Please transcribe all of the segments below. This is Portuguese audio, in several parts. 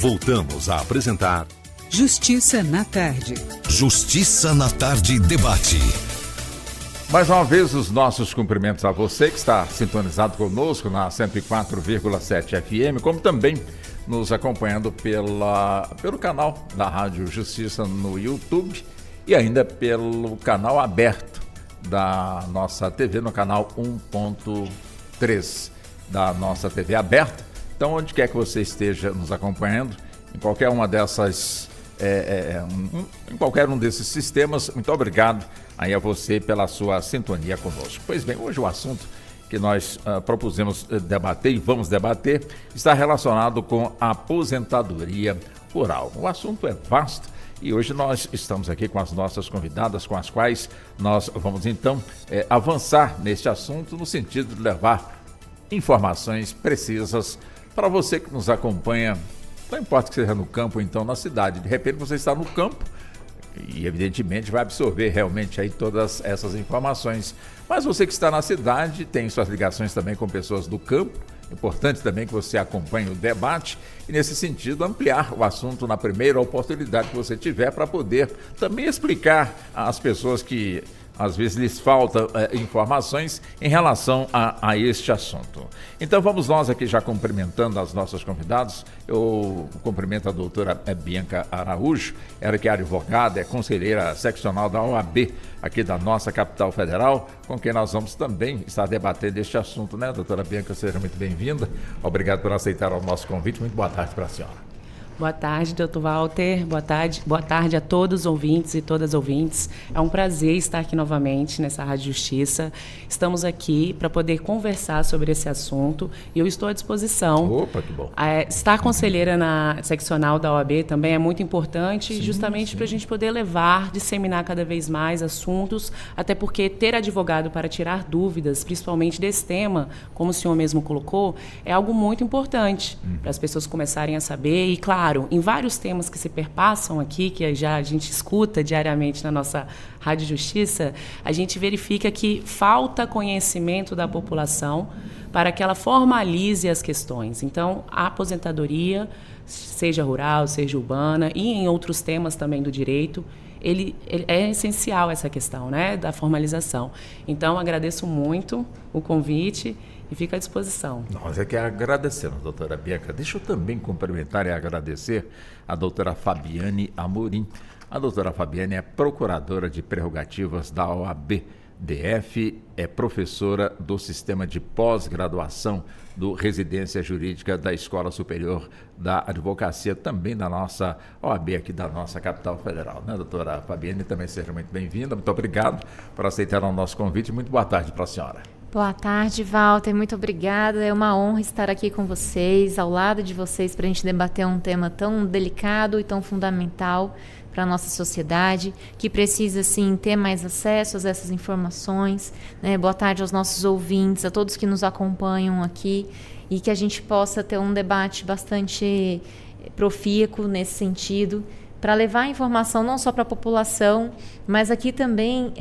Voltamos a apresentar Justiça na Tarde. Justiça na Tarde Debate. Mais uma vez, os nossos cumprimentos a você que está sintonizado conosco na 104,7 FM, como também nos acompanhando pelo canal da Rádio Justiça no YouTube e ainda pelo canal aberto da nossa TV, no canal 1.3 da nossa TV aberta. Então, onde quer que você esteja nos acompanhando, em qualquer uma dessas, em qualquer um desses sistemas, muito obrigado aí a você pela sua sintonia conosco. Pois bem, hoje o assunto que nós propusemos debater e vamos debater está relacionado com a aposentadoria rural. O assunto é vasto e hoje nós estamos aqui com as nossas convidadas, com as quais nós vamos então avançar neste assunto no sentido de levar informações precisas para você que nos acompanha, não importa que seja no campo ou então na cidade. De repente você está no campo e evidentemente vai absorver realmente aí todas essas informações. Mas você que está na cidade tem suas ligações também com pessoas do campo. Importante também que você acompanhe o debate e, nesse sentido, ampliar o assunto na primeira oportunidade que você tiver para poder também explicar às pessoas que às vezes lhes faltam informações em relação a este assunto. Então vamos nós aqui já cumprimentando as nossas convidadas. Eu cumprimento a doutora Bianca Araújo, ela que é advogada, é conselheira seccional da OAB aqui da nossa capital federal, com quem nós vamos também estar debatendo este assunto, né, doutora Bianca? Seja muito bem-vinda. Obrigado por aceitar o nosso convite. Muito boa tarde para a senhora. Boa tarde, doutor Walter. Boa tarde a todos os ouvintes e todas as ouvintes. É um prazer estar aqui novamente nessa Rádio Justiça. Estamos aqui para poder conversar sobre esse assunto e eu estou à disposição. Opa, que bom. Estar conselheira na seccional da OAB também é muito importante, justamente para a gente poder levar, disseminar cada vez mais assuntos, até porque ter advogado para tirar dúvidas, principalmente desse tema, como o senhor mesmo colocou, é algo muito importante para as pessoas começarem a saber e, claro, em vários temas que se perpassam aqui, que já a gente escuta diariamente na nossa Rádio Justiça, a gente verifica que falta conhecimento da população para que ela formalize as questões. Então, a aposentadoria, seja rural, seja urbana, e em outros temas também do direito, ele é essencial essa questão, né, da formalização. Então, agradeço muito o convite e fico à disposição. Nós é que agradecemos, doutora Bianca. Deixa eu também cumprimentar e agradecer a doutora Fabiane Amorim. A doutora Fabiane é procuradora de prerrogativas da OAB-DF, é professora do sistema de pós-graduação do Residência Jurídica da Escola Superior da Advocacia, também da nossa OAB aqui da nossa capital federal, né, doutora Fabiane? Também seja muito bem-vinda. Muito obrigado por aceitar o nosso convite. Muito boa tarde para a senhora. Boa tarde, Walter. Muito obrigada. É uma honra estar aqui com vocês, ao lado de vocês, para a gente debater um tema tão delicado e tão fundamental para a nossa sociedade, que precisa, sim, ter mais acesso a essas informações, né? Boa tarde aos nossos ouvintes, a todos que nos acompanham aqui, e que a gente possa ter um debate bastante profícuo nesse sentido, para levar a informação não só para a população, mas aqui também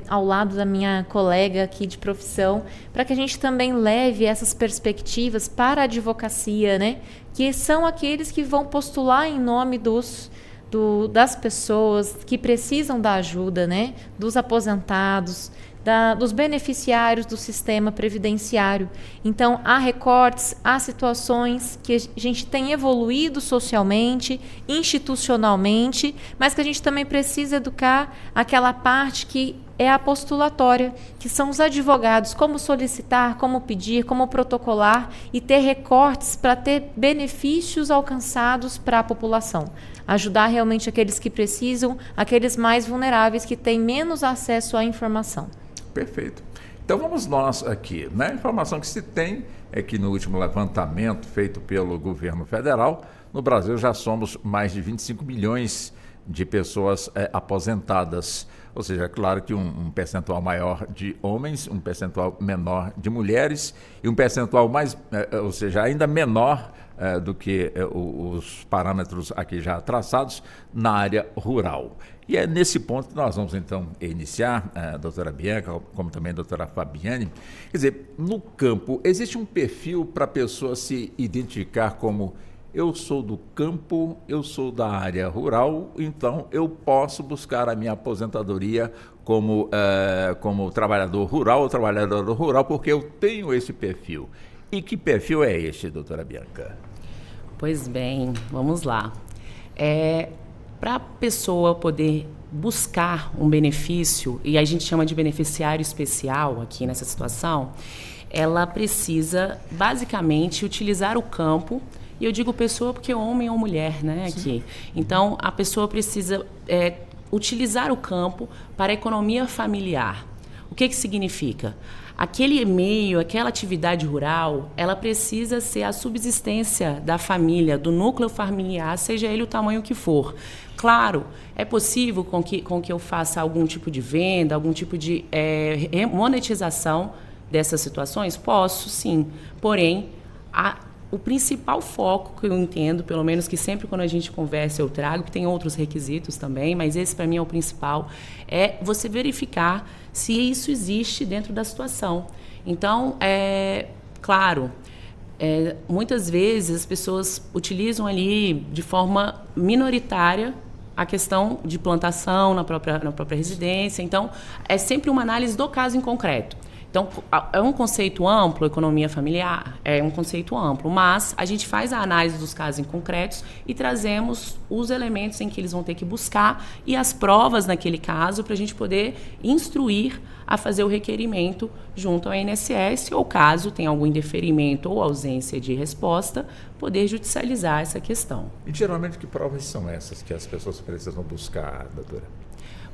ao lado da minha colega aqui de profissão, para que a gente também leve essas perspectivas para a advocacia, né? Que são aqueles que vão postular em nome das pessoas que precisam da ajuda, né? Dos aposentados, dos beneficiários do sistema previdenciário. Então, há recortes, há situações que a gente tem evoluído socialmente, institucionalmente, mas que a gente também precisa educar aquela parte que é a postulatória, que são os advogados, como solicitar, como pedir, como protocolar e ter recortes para ter benefícios alcançados para a população. Ajudar realmente aqueles que precisam, aqueles mais vulneráveis que têm menos acesso à informação. Perfeito. Então vamos nós aqui, né? A informação que se tem é que no último levantamento feito pelo governo federal, no Brasil já somos mais de 25 milhões de pessoas aposentadas. Ou seja, é claro que um percentual maior de homens, um percentual menor de mulheres e um percentual mais, ou seja, ainda menor do que os parâmetros aqui já traçados na área rural. E é nesse ponto que nós vamos então iniciar, doutora Bianca, como também a doutora Fabiane. Quer dizer, no campo, existe um perfil para a pessoa se identificar como eu sou do campo, eu sou da área rural, então eu posso buscar a minha aposentadoria como trabalhador rural ou trabalhadora rural, porque eu tenho esse perfil. E que perfil é esse, doutora Bianca? Pois bem, vamos lá. Para a pessoa poder buscar um benefício, e a gente chama de beneficiário especial aqui nessa situação, ela precisa basicamente utilizar o campo, e eu digo pessoa porque homem ou mulher, né, aqui. Então, a pessoa precisa utilizar o campo para a economia familiar. O que significa? Aquele meio, aquela atividade rural, ela precisa ser a subsistência da família, do núcleo familiar, seja ele o tamanho que for. Claro, é possível com que eu faça algum tipo de venda, algum tipo de monetização dessas situações? Posso, sim. Porém, o principal foco que eu entendo, pelo menos que sempre quando a gente conversa eu trago, que tem outros requisitos também, mas esse para mim é o principal, é você verificar se isso existe dentro da situação. Então, claro, muitas vezes as pessoas utilizam ali de forma minoritária a questão de plantação na própria residência. Então, é sempre uma análise do caso em concreto. Então, é um conceito amplo, economia familiar, é um conceito amplo, mas a gente faz a análise dos casos em concretos e trazemos os elementos em que eles vão ter que buscar e as provas naquele caso para a gente poder instruir a fazer o requerimento junto ao INSS ou, caso tenha algum indeferimento ou ausência de resposta, poder judicializar essa questão. E geralmente que provas são essas que as pessoas precisam buscar, doutora?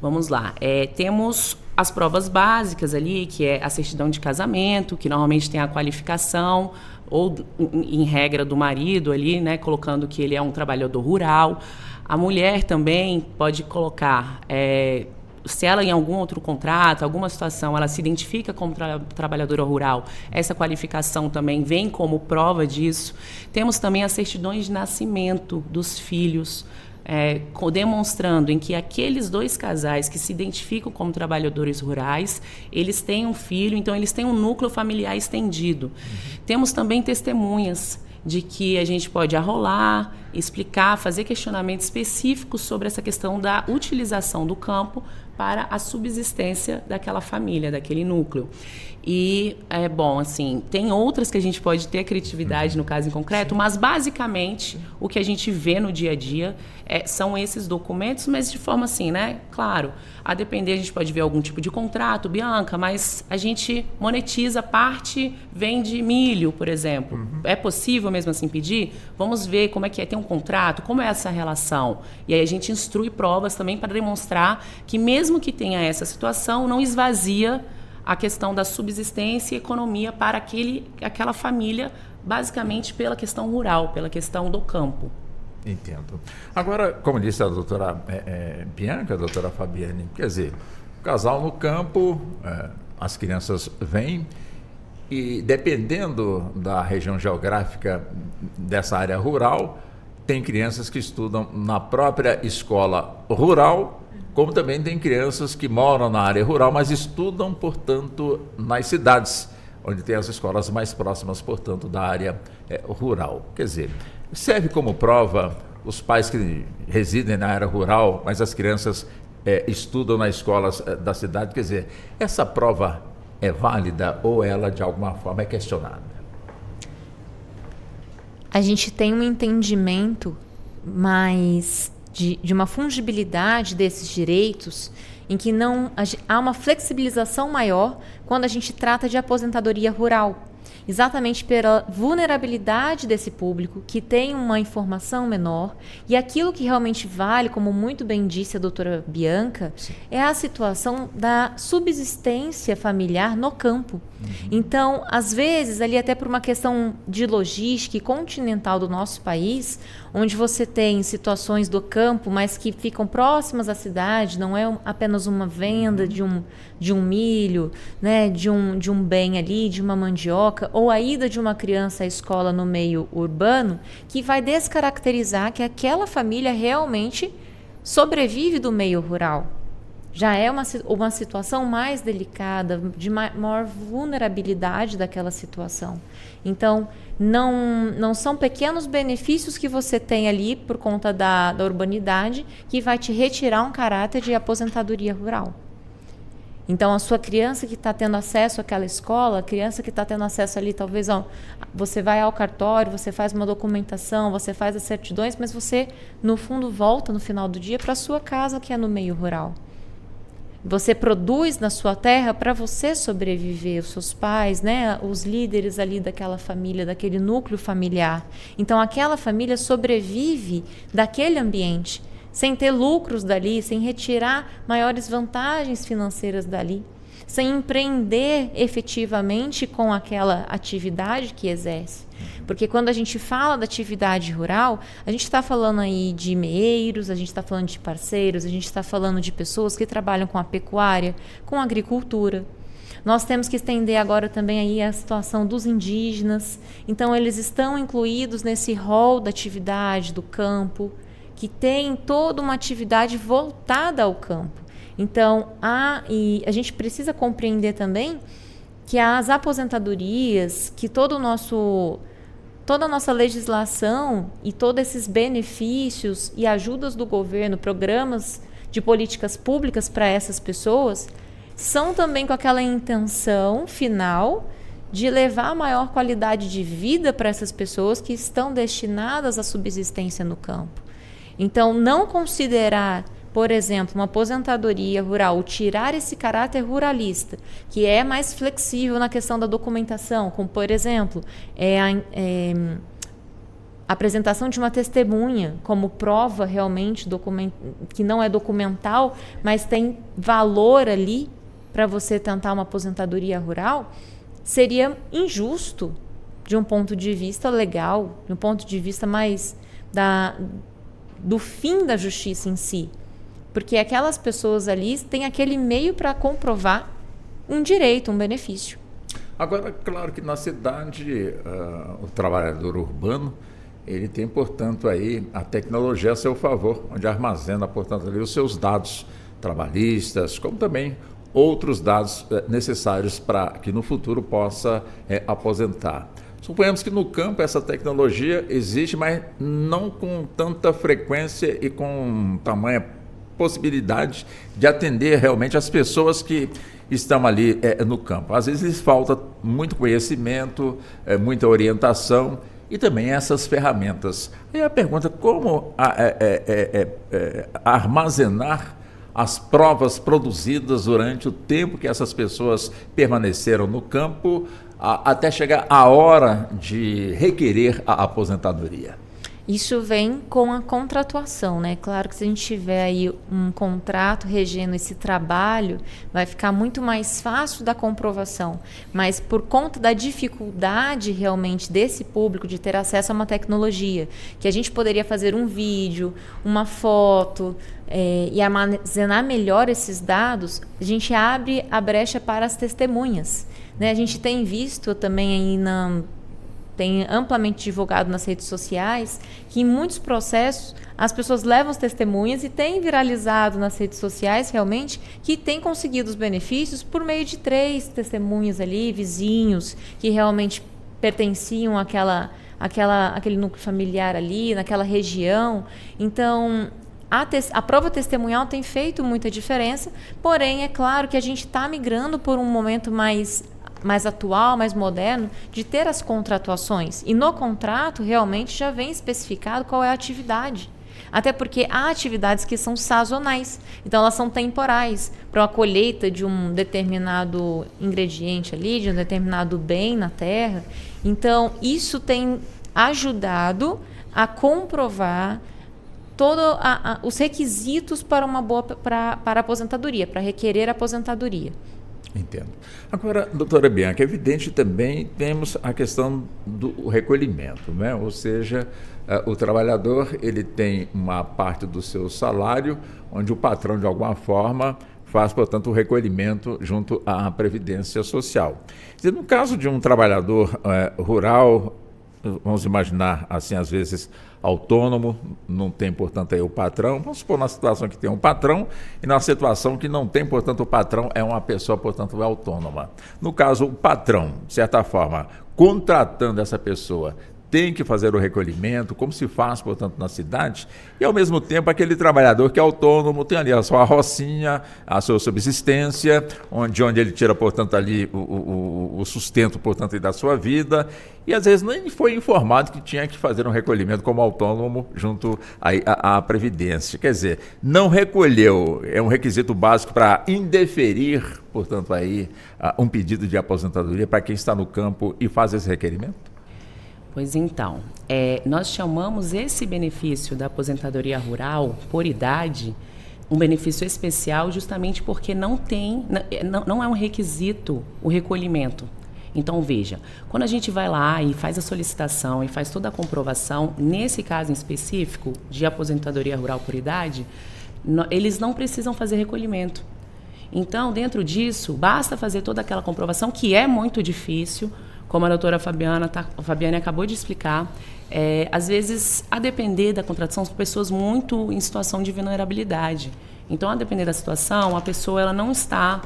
Vamos lá, temos as provas básicas ali, que é a certidão de casamento, que normalmente tem a qualificação, ou em regra do marido ali, né, colocando que ele é um trabalhador rural. A mulher também pode colocar, se ela em algum outro contrato, alguma situação, ela se identifica como trabalhadora rural, essa qualificação também vem como prova disso. Temos também as certidões de nascimento dos filhos, demonstrando em que aqueles dois casais que se identificam como trabalhadores rurais, eles têm um filho, então eles têm um núcleo familiar estendido. Uhum. Temos também testemunhas de que a gente pode arrolar, explicar, fazer questionamentos específicos sobre essa questão da utilização do campo para a subsistência daquela família, daquele núcleo. E, tem outras que a gente pode ter criatividade no caso em concreto, mas basicamente o que a gente vê no dia a dia são esses documentos, mas de forma assim, né? Claro, a depender a gente pode ver algum tipo de contrato, Bianca, mas a gente monetiza parte, vende milho, por exemplo. Uhum. É possível mesmo assim pedir? Vamos ver como é que é, tem um contrato, como é essa relação? E aí a gente instrui provas também para demonstrar que mesmo que tenha essa situação, não esvazia a questão da subsistência e economia para aquela família, basicamente pela questão rural, pela questão do campo. Entendo. Agora, como disse a doutora Bianca, a doutora Fabiane, quer dizer, o casal no campo, as crianças vêm e, dependendo da região geográfica dessa área rural, tem crianças que estudam na própria escola rural, como também tem crianças que moram na área rural, mas estudam, portanto, nas cidades, onde tem as escolas mais próximas, portanto, da área rural. Quer dizer, serve como prova os pais que residem na área rural, mas as crianças estudam nas escolas da cidade. Quer dizer, essa prova é válida ou ela, de alguma forma, é questionada? A gente tem um entendimento mais de uma fungibilidade desses direitos em que há uma flexibilização maior quando a gente trata de aposentadoria rural. Exatamente pela vulnerabilidade desse público, que tem uma informação menor, e aquilo que realmente vale, como muito bem disse a doutora Bianca, sim, é a situação da subsistência familiar no campo. Uhum. Então, às vezes, ali até por uma questão de logística e continental do nosso país, onde você tem situações do campo, mas que ficam próximas à cidade, não é apenas uma venda de um milho, né, de um bem ali, de uma mandioca, ou a ida de uma criança à escola no meio urbano, que vai descaracterizar que aquela família realmente sobrevive do meio rural. já é uma situação mais delicada, de maior vulnerabilidade daquela situação. Então, não são pequenos benefícios que você tem ali por conta da urbanidade que vai te retirar um caráter de aposentadoria rural. Então, a sua criança que está tendo acesso àquela escola, a criança que está tendo acesso ali, talvez, você vai ao cartório, você faz uma documentação, você faz as certidões, mas você, no fundo, volta no final do dia para a sua casa, que é no meio rural. Você produz na sua terra para você sobreviver, os seus pais, né, os líderes ali daquela família, daquele núcleo familiar. Então, aquela família sobrevive daquele ambiente, sem ter lucros dali, sem retirar maiores vantagens financeiras dali, sem empreender efetivamente com aquela atividade que exerce. Porque quando a gente fala da atividade rural, a gente está falando aí de meeiros, a gente está falando de parceiros, a gente está falando de pessoas que trabalham com a pecuária, com a agricultura. Nós temos que estender agora também aí a situação dos indígenas. Então, eles estão incluídos nesse rol da atividade do campo, que tem toda uma atividade voltada ao campo. Então, a gente precisa compreender também que as aposentadorias, que toda a nossa legislação e todos esses benefícios e ajudas do governo, programas de políticas públicas para essas pessoas, são também com aquela intenção final de levar maior qualidade de vida para essas pessoas que estão destinadas à subsistência no campo. Então, não considerar, por exemplo, uma aposentadoria rural, tirar esse caráter ruralista, que é mais flexível na questão da documentação, como, por exemplo, a apresentação de uma testemunha como prova realmente que não é documental, mas tem valor ali para você tentar uma aposentadoria rural, seria injusto de um ponto de vista legal, de um ponto de vista mais do fim da justiça em si. Porque aquelas pessoas ali têm aquele meio para comprovar um direito, um benefício. Agora, claro que na cidade, o trabalhador urbano, ele tem, portanto, aí a tecnologia a seu favor, onde armazena, portanto, ali os seus dados trabalhistas, como também outros dados necessários para que no futuro possa aposentar. Suponhamos que no campo essa tecnologia existe, mas não com tanta frequência e com tamanha possibilidade de atender realmente as pessoas que estão ali no campo. Às vezes lhes falta muito conhecimento, muita orientação e também essas ferramentas. E a pergunta, como armazenar as provas produzidas durante o tempo que essas pessoas permaneceram no campo, até chegar a hora de requerer a aposentadoria? Isso vem com a contratuação, né? Claro que se a gente tiver aí um contrato regendo esse trabalho, vai ficar muito mais fácil da comprovação. Mas por conta da dificuldade realmente desse público de ter acesso a uma tecnologia, que a gente poderia fazer um vídeo, uma foto e armazenar melhor esses dados, a gente abre a brecha para as testemunhas, né? A gente tem visto também aí tem amplamente divulgado nas redes sociais que em muitos processos as pessoas levam as testemunhas e tem viralizado nas redes sociais realmente que tem conseguido os benefícios por meio de 3 testemunhas ali, vizinhos, que realmente pertenciam àquele núcleo familiar ali, naquela região. Então, a prova testemunhal tem feito muita diferença, porém é claro que a gente está migrando por um momento mais atual, mais moderno, de ter as contratuações. E no contrato, realmente, já vem especificado qual é a atividade. Até porque há atividades que são sazonais. Então, elas são temporais. Para a colheita de um determinado ingrediente ali, de um determinado bem na terra. Então, isso tem ajudado a comprovar todos os requisitos para uma boa para a aposentadoria, para requerer a aposentadoria. Entendo. Agora, doutora Bianca, é evidente também temos a questão do recolhimento, né? Ou seja, o trabalhador ele tem uma parte do seu salário, onde o patrão, de alguma forma, faz, portanto, o recolhimento junto à Previdência Social. No caso de um trabalhador rural vamos imaginar assim, às vezes autônomo, não tem, portanto, aí o patrão. Vamos supor na situação que tem um patrão e na situação que não tem, portanto, o patrão é uma pessoa, portanto, é autônoma. No caso, o patrão, de certa forma, contratando essa pessoa, tem que fazer o recolhimento, como se faz, portanto, na cidade, e ao mesmo tempo aquele trabalhador que é autônomo tem ali a sua rocinha, a sua subsistência, onde ele tira, portanto, ali o sustento, portanto, da sua vida, e às vezes nem foi informado que tinha que fazer um recolhimento como autônomo junto à Previdência. Quer dizer, não recolheu, é um requisito básico para indeferir, portanto, aí um pedido de aposentadoria para quem está no campo e faz esse requerimento? Pois então, nós chamamos esse benefício da aposentadoria rural por idade um benefício especial justamente porque não é um requisito o recolhimento. Então, veja, quando a gente vai lá e faz a solicitação e faz toda a comprovação, nesse caso em específico de aposentadoria rural por idade, eles não precisam fazer recolhimento. Então, dentro disso, basta fazer toda aquela comprovação, que é muito difícil, como a doutora Fabiane acabou de explicar. Às vezes, a depender da contratação, são pessoas muito em situação de vulnerabilidade. Então, a depender da situação, a pessoa ela não está,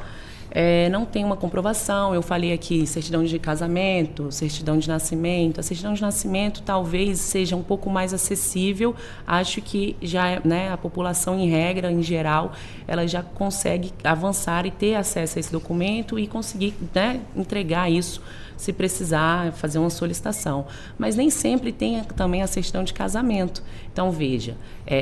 não tem uma comprovação. Eu falei aqui certidão de casamento, certidão de nascimento. A certidão de nascimento talvez seja um pouco mais acessível. Acho que já, né, a população, em regra, em geral, ela já consegue avançar e ter acesso a esse documento e conseguir, né, entregar isso se precisar fazer uma solicitação. Mas nem sempre tem também a certidão de casamento. Então, veja,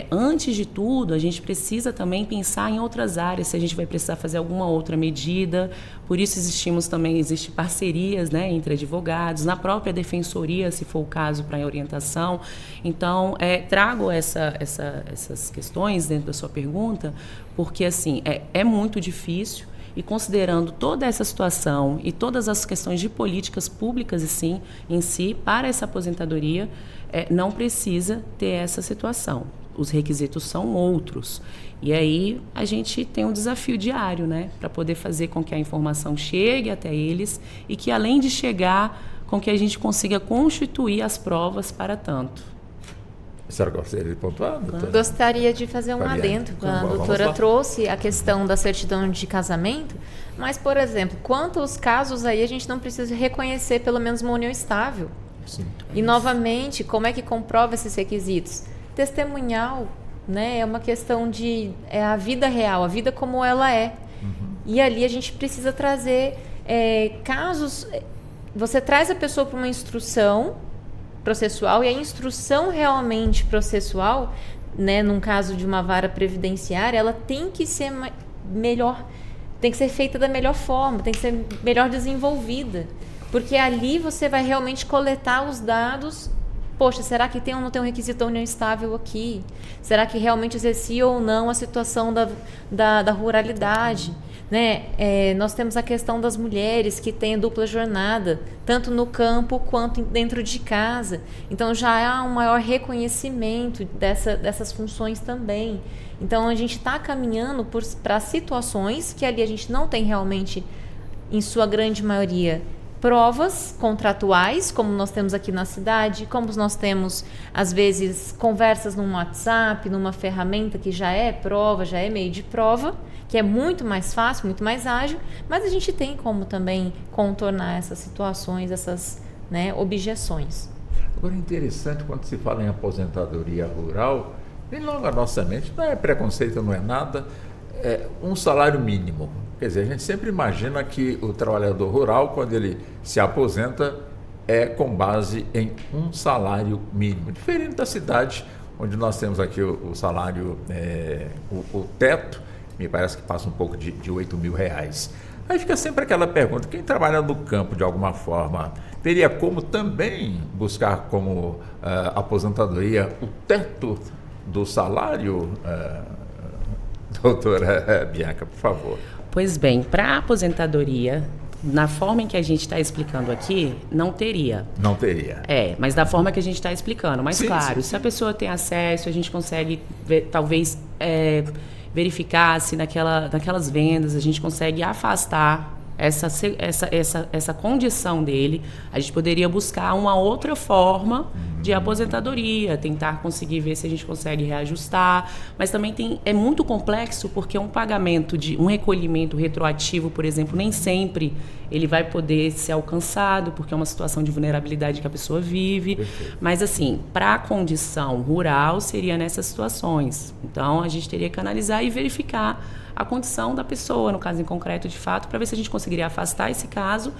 antes de tudo, a gente precisa também pensar em outras áreas, se a gente vai precisar fazer alguma outra medida. Por isso existem parcerias, né, entre advogados, na própria defensoria, se for o caso, para orientação. Então, trago essas questões dentro da sua pergunta, porque assim, é muito difícil. E considerando toda essa situação e todas as questões de políticas públicas em si, para essa aposentadoria, não precisa ter essa situação. Os requisitos são outros. E aí a gente tem um desafio diário, né, para poder fazer com que a informação chegue até eles e que, além de chegar, com que a gente consiga constituir as provas para tanto. A senhora gostaria de pontuar, doutora? Gostaria de fazer um adendo. A doutora trouxe a questão da certidão de casamento, mas, por exemplo, quantos casos aí a gente não precisa reconhecer pelo menos uma união estável? Sim. E, novamente, como é que comprova esses requisitos? Testemunhal, né, é uma questão de a vida real, a vida como ela é. E ali a gente precisa trazer casos... Você traz a pessoa para uma instrução processual, e a instrução realmente processual, né, num caso de uma vara previdenciária, ela tem que ser melhor, tem que ser feita da melhor forma, tem que ser melhor desenvolvida, porque ali você vai realmente coletar os dados. Poxa, será que tem ou não tem um requisito da união estável aqui? Será que realmente exercia ou não a situação da ruralidade? Né? Nós temos a questão das mulheres que têm dupla jornada, tanto no campo quanto dentro de casa. Então, já há um maior reconhecimento dessas funções também. Então, a gente está caminhando para situações que ali a gente não tem realmente, em sua grande maioria, provas contratuais, como nós temos aqui na cidade, como nós temos, às vezes, conversas num WhatsApp, numa ferramenta que já é prova, já é meio de prova, que é muito mais fácil, muito mais ágil, mas a gente tem como também contornar essas situações, essas, né, objeções. Agora, interessante, quando se fala em aposentadoria rural, vem logo à nossa mente, não é preconceito, não é nada, um salário mínimo. Quer dizer, a gente sempre imagina que o trabalhador rural, quando ele se aposenta, é com base em um salário mínimo. Diferente da cidade, onde nós temos aqui o salário, o teto, me parece que passa um pouco de R$8.000. Aí fica sempre aquela pergunta, quem trabalha no campo de alguma forma, teria como também buscar como aposentadoria o teto do salário? Doutora Bianca, por favor. Pois bem, para a aposentadoria, na forma em que a gente está explicando aqui, não teria. Não teria. Mas da forma que a gente está explicando. Mas, sim, claro, sim. Se a pessoa tem acesso, a gente consegue, talvez, verificar se naquelas vendas a gente consegue afastar essa condição dele, a gente poderia buscar uma outra forma de aposentadoria, tentar conseguir ver se a gente consegue reajustar, mas também é muito complexo porque um pagamento um recolhimento retroativo, por exemplo, nem sempre ele vai poder ser alcançado, porque é uma situação de vulnerabilidade que a pessoa vive. Perfeito. Mas, assim, para a condição rural, seria nessas situações. Então, a gente teria que analisar e verificar a condição da pessoa, no caso em concreto, de fato, para ver se a gente conseguiria afastar esse caso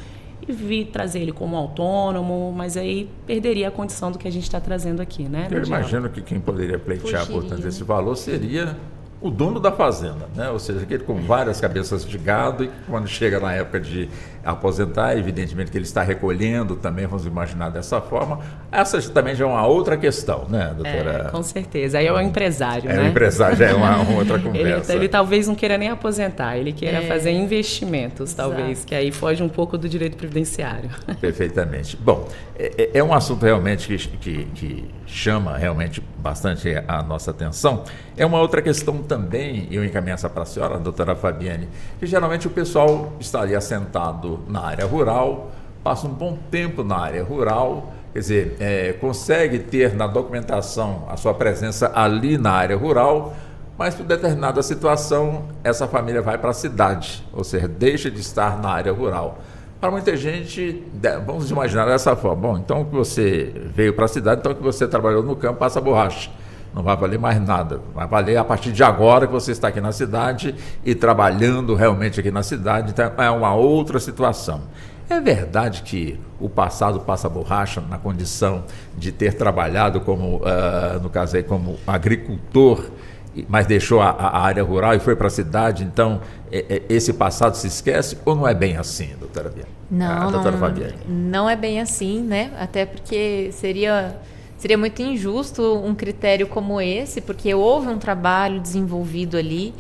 e vir trazer ele como autônomo, mas aí perderia a condição do que a gente está trazendo aqui, né? Eu imagino que quem poderia pleitear, portanto, esse valor seria o dono da fazenda, né? Ou seja, aquele com várias cabeças de gado e quando chega na época de aposentar, evidentemente que ele está recolhendo também, vamos imaginar dessa forma. Essa também já é uma outra questão, né, doutora? Com certeza. Aí é o empresário, né? O empresário já é uma outra conversa. Ele talvez não queira nem aposentar, ele queira fazer investimentos, talvez, que aí foge um pouco do direito previdenciário. Perfeitamente. Bom, é um assunto realmente que chama realmente bastante a nossa atenção. É uma outra questão também, eu encaminho essa para a senhora, a doutora Fabiane, que geralmente o pessoal estaria sentado na área rural, passa um bom tempo na área rural, quer dizer, consegue ter na documentação a sua presença ali na área rural, mas por determinada situação essa família vai para a cidade, ou seja, deixa de estar na área rural. Para muita gente, vamos imaginar dessa forma, bom, então que você veio para a cidade, então que você trabalhou no campo, passa borracha. Não vai valer mais nada, vai valer a partir de agora que você está aqui na cidade e trabalhando realmente aqui na cidade, então é uma outra situação. É verdade que o passado passa borracha na condição de ter trabalhado como, no caso aí, como agricultor, mas deixou a área rural e foi para a cidade, então esse passado se esquece ou não é bem assim, doutora Bianca? Não é bem assim, né? Até porque seria muito injusto um critério como esse, porque houve um trabalho desenvolvido ali,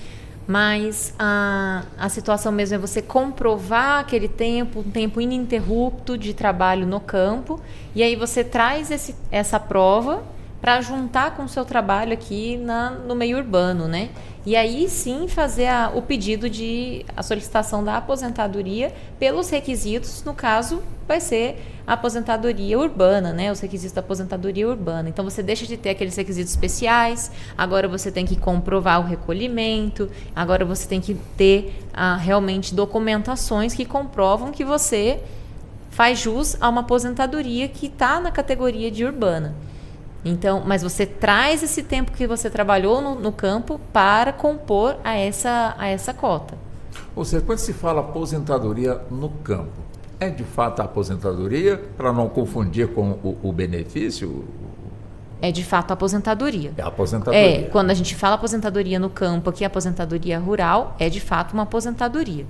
mas a situação mesmo é você comprovar aquele tempo, um tempo ininterrupto de trabalho no campo, e aí você traz essa prova para juntar com o seu trabalho aqui no meio urbano, né? E aí sim fazer o pedido a solicitação da aposentadoria pelos requisitos, no caso vai ser a aposentadoria urbana, né? Os requisitos da aposentadoria urbana. Então você deixa de ter aqueles requisitos especiais, agora você tem que comprovar o recolhimento, agora você tem que ter realmente documentações que comprovam que você faz jus a uma aposentadoria que está na categoria de urbana. Então, mas você traz esse tempo que você trabalhou no campo para compor a essa cota. Ou seja, quando se fala aposentadoria no campo, é de fato a aposentadoria, para não confundir com o benefício? É de fato a aposentadoria. É a aposentadoria. Quando a gente fala aposentadoria no campo, aqui a aposentadoria rural, é de fato uma aposentadoria.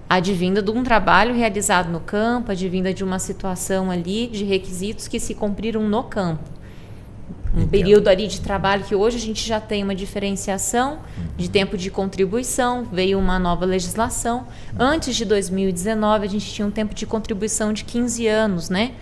Advinda de um trabalho realizado no campo, advinda de uma situação ali de requisitos que se cumpriram no campo. Um período ali de trabalho que hoje a gente já tem uma diferenciação de tempo de contribuição, veio uma nova legislação. Antes de 2019, a gente tinha um tempo de contribuição de 15 anos, né?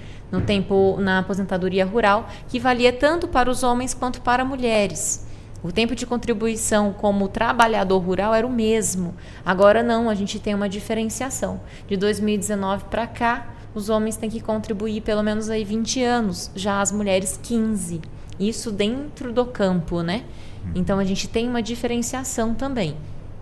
Na aposentadoria rural, que valia tanto para os homens quanto para mulheres. O tempo de contribuição como trabalhador rural era o mesmo. Agora não, a gente tem uma diferenciação. De 2019 para cá, os homens têm que contribuir pelo menos aí 20 anos, já as mulheres 15. Isso dentro do campo, né? Então, a gente tem uma diferenciação também.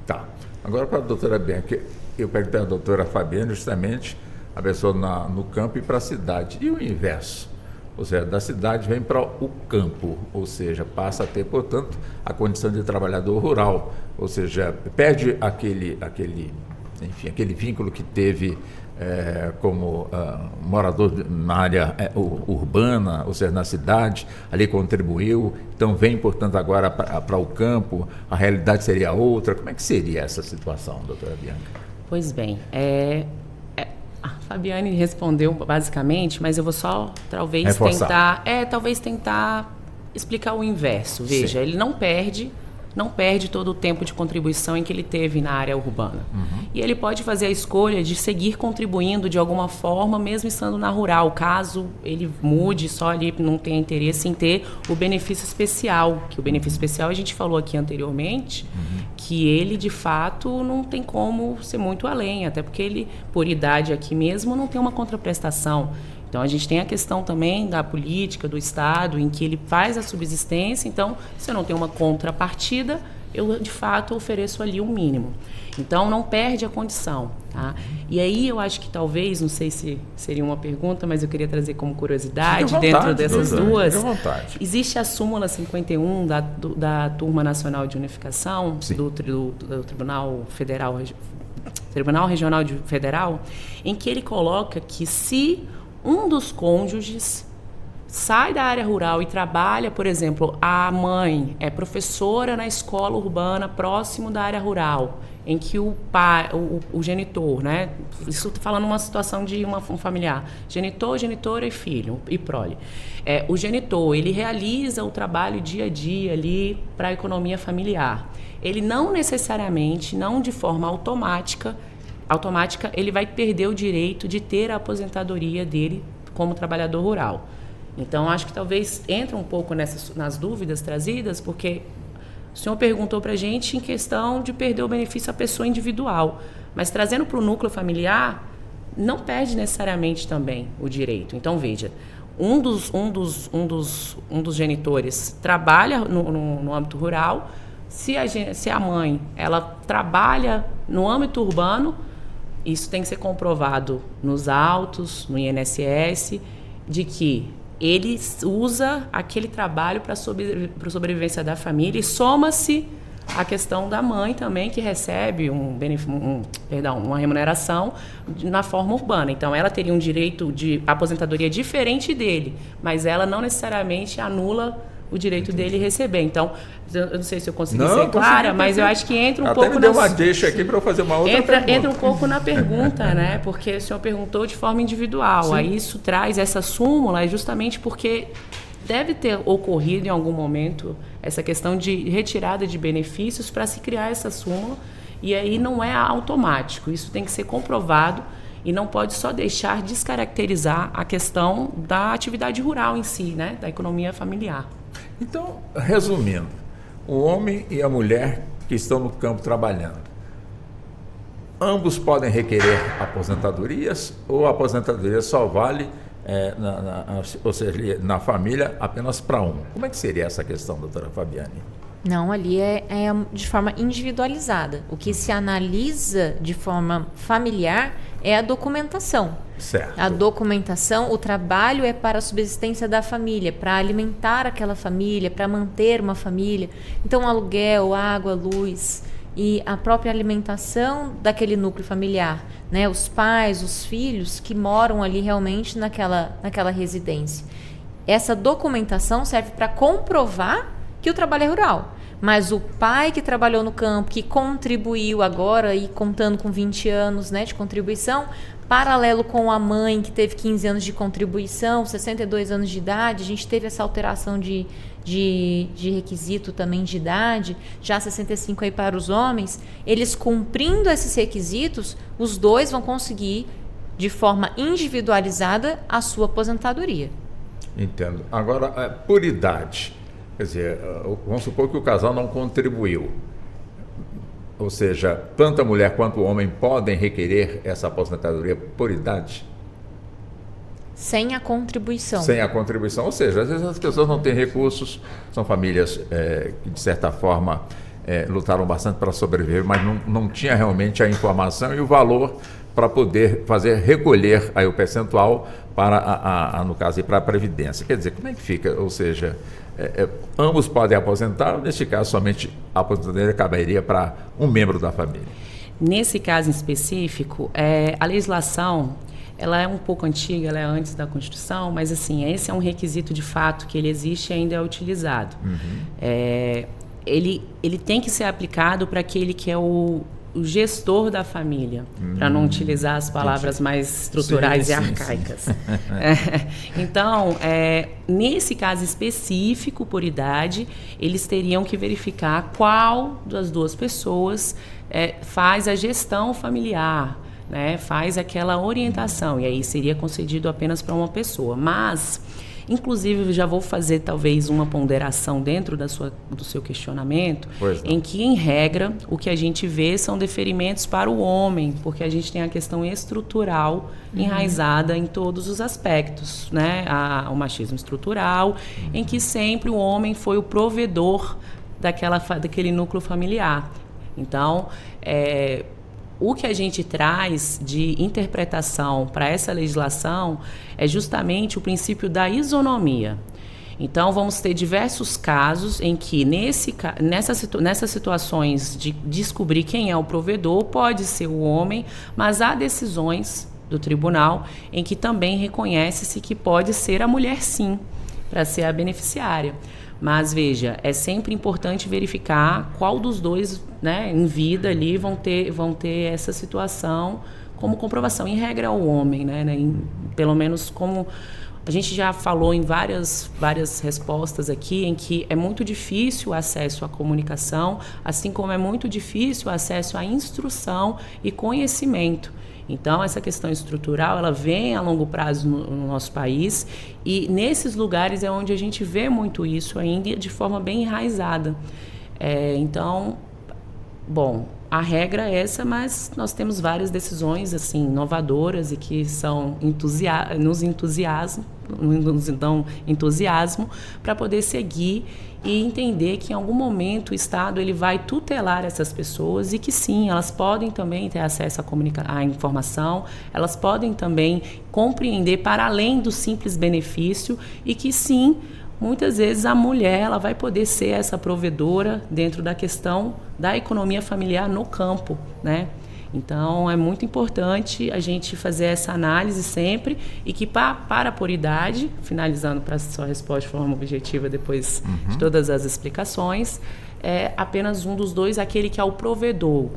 Tá. Agora, para a doutora Bianca, eu perguntei à doutora Fabiane justamente a pessoa no campo e para a cidade. E o inverso? Ou seja, da cidade vem para o campo, ou seja, passa a ter, portanto, a condição de trabalhador rural. Ou seja, perde aquele vínculo que teve como morador na área urbana, ou seja, na cidade, ali contribuiu, então vem, portanto, agora para o campo, a realidade seria outra. Como é que seria essa situação, doutora Bianca? Pois bem, a Fabiane respondeu basicamente, mas eu vou só talvez tentar explicar o inverso. Veja, ele não perde não perde todo o tempo de contribuição em que ele teve na área urbana. E ele pode fazer a escolha de seguir contribuindo de alguma forma, mesmo estando na rural, caso ele mude, só ali não tenha interesse em ter o benefício especial, que o benefício especial a gente falou aqui anteriormente, que ele, de fato, não tem como ser muito além, até porque ele, por idade aqui mesmo, não tem uma contraprestação. Então, a gente tem a questão também da política, do Estado, em que ele faz a subsistência. Então, se eu não tenho uma contrapartida, eu, de fato, ofereço ali um mínimo. Então, não perde a condição. Tá? E aí, eu acho que talvez, não sei se seria uma pergunta, mas eu queria trazer como curiosidade, dentro dessas duas. Existe a súmula 51 da Turma Nacional de Unificação, do Tribunal Federal, Tribunal Regional Federal, em que ele coloca que se um dos cônjuges sai da área rural e trabalha, por exemplo, a mãe é professora na escola urbana próximo da área rural, em que o pai, o genitor, né? Isso estou falando uma situação de um familiar, genitor, genitora e filho, e prole. O genitor, ele realiza o trabalho dia a dia ali para a economia familiar. Ele não necessariamente, não de forma automática, ele vai perder o direito de ter a aposentadoria dele como trabalhador rural. Então, acho que talvez entre um pouco nas dúvidas trazidas, porque o senhor perguntou para a gente em questão de perder o benefício à pessoa individual, mas trazendo para o núcleo familiar, não perde necessariamente também o direito. Então, veja, um dos genitores trabalha no âmbito rural, se a mãe ela trabalha no âmbito urbano, isso tem que ser comprovado nos autos, no INSS, de que ele usa aquele trabalho para a sobrevivência da família e soma-se a questão da mãe também, que recebe uma remuneração na forma urbana. Então, ela teria um direito de aposentadoria diferente dele, mas ela não necessariamente anula o direito dele receber. Então, eu não sei se eu consegui ser clara, mas eu acho que entra um pouco... Até me deu uma deixa aqui para eu fazer uma outra pergunta. Entra um pouco na pergunta, né? Porque o senhor perguntou de forma individual. Sim. Aí isso traz essa súmula justamente porque deve ter ocorrido em algum momento essa questão de retirada de benefícios para se criar essa súmula, e aí não é automático. Isso tem que ser comprovado e não pode só deixar descaracterizar a questão da atividade rural em si, né? Da economia familiar. Então, resumindo, o homem e a mulher que estão no campo trabalhando, ambos podem requerer aposentadorias ou a aposentadoria só vale, ou seja, na família apenas para um? Como é que seria essa questão, doutora Fabiane? Não, ali é de forma individualizada. O que se analisa de forma familiar é a documentação. Certo. A documentação, o trabalho é para a subsistência da família, para alimentar aquela família, para manter uma família. Então, aluguel, água, luz e a própria alimentação daquele núcleo familiar, né? Os pais, os filhos que moram ali realmente naquela residência. Essa documentação serve para comprovar que o trabalho é rural. Mas o pai que trabalhou no campo, que contribuiu agora e contando com 20 anos, né, de contribuição, paralelo com a mãe que teve 15 anos de contribuição, 62 anos de idade, a gente teve essa alteração de requisito também de idade, já 65 aí para os homens, eles cumprindo esses requisitos, os dois vão conseguir, de forma individualizada, a sua aposentadoria. Entendo. Agora, por idade, quer dizer, vamos supor que o casal não contribuiu. Ou seja, tanto a mulher quanto o homem podem requerer essa aposentadoria por idade? Sem a contribuição. Sem a contribuição. Ou seja, às vezes as pessoas não têm recursos, são famílias que, de certa forma, lutaram bastante para sobreviver, mas não tinha realmente a informação e o valor para poder recolher aí o percentual para, no caso, para a Previdência. Quer dizer, como é que fica? Ou seja, ambos podem aposentar, neste caso, somente a aposentadoria caberia para um membro da família. Nesse caso em específico, a legislação, ela é um pouco antiga, ela é antes da Constituição, mas assim, esse é um requisito de fato que ele existe e ainda é utilizado. Ele tem que ser aplicado para aquele que é o o gestor da família, para não utilizar as palavras mais estruturais e arcaicas. Então, nesse caso específico, por idade, eles teriam que verificar qual das duas pessoas faz a gestão familiar, né, faz aquela orientação, e aí seria concedido apenas para uma pessoa. Mas, inclusive, já vou fazer talvez uma ponderação dentro do seu questionamento, em que, em regra, o que a gente vê são deferimentos para o homem, porque a gente tem a questão estrutural enraizada em todos os aspectos, né? O machismo estrutural, em que sempre o homem foi o provedor daquele núcleo familiar. Então, o que a gente traz de interpretação para essa legislação é justamente o princípio da isonomia. Então, vamos ter diversos casos em que, nessas situações de descobrir quem é o provedor, pode ser o homem, mas há decisões do tribunal em que também reconhece-se que pode ser a mulher, sim, para ser a beneficiária. Mas, veja, é sempre importante verificar qual dos dois, né, em vida ali vão ter essa situação como comprovação. Em regra, é o homem, né, pelo menos como a gente já falou em várias respostas aqui, em que é muito difícil o acesso à comunicação, assim como é muito difícil o acesso à instrução e conhecimento. Então, essa questão estrutural, ela vem a longo prazo no nosso país, e nesses lugares é onde a gente vê muito isso ainda de forma bem enraizada. Então, bom, a regra é essa, mas nós temos várias decisões assim, inovadoras e que são nos dão entusiasmo para poder seguir e entender que em algum momento o Estado ele vai tutelar essas pessoas e que sim, elas podem também ter acesso à informação, elas podem também compreender para além do simples benefício e que sim, muitas vezes a mulher ela vai poder ser essa provedora dentro da questão da economia familiar no campo, né? Então, é muito importante a gente fazer essa análise sempre e que para por idade, finalizando para a sua resposta de forma objetiva depois de todas as explicações, é apenas um dos dois, aquele que é o provedor.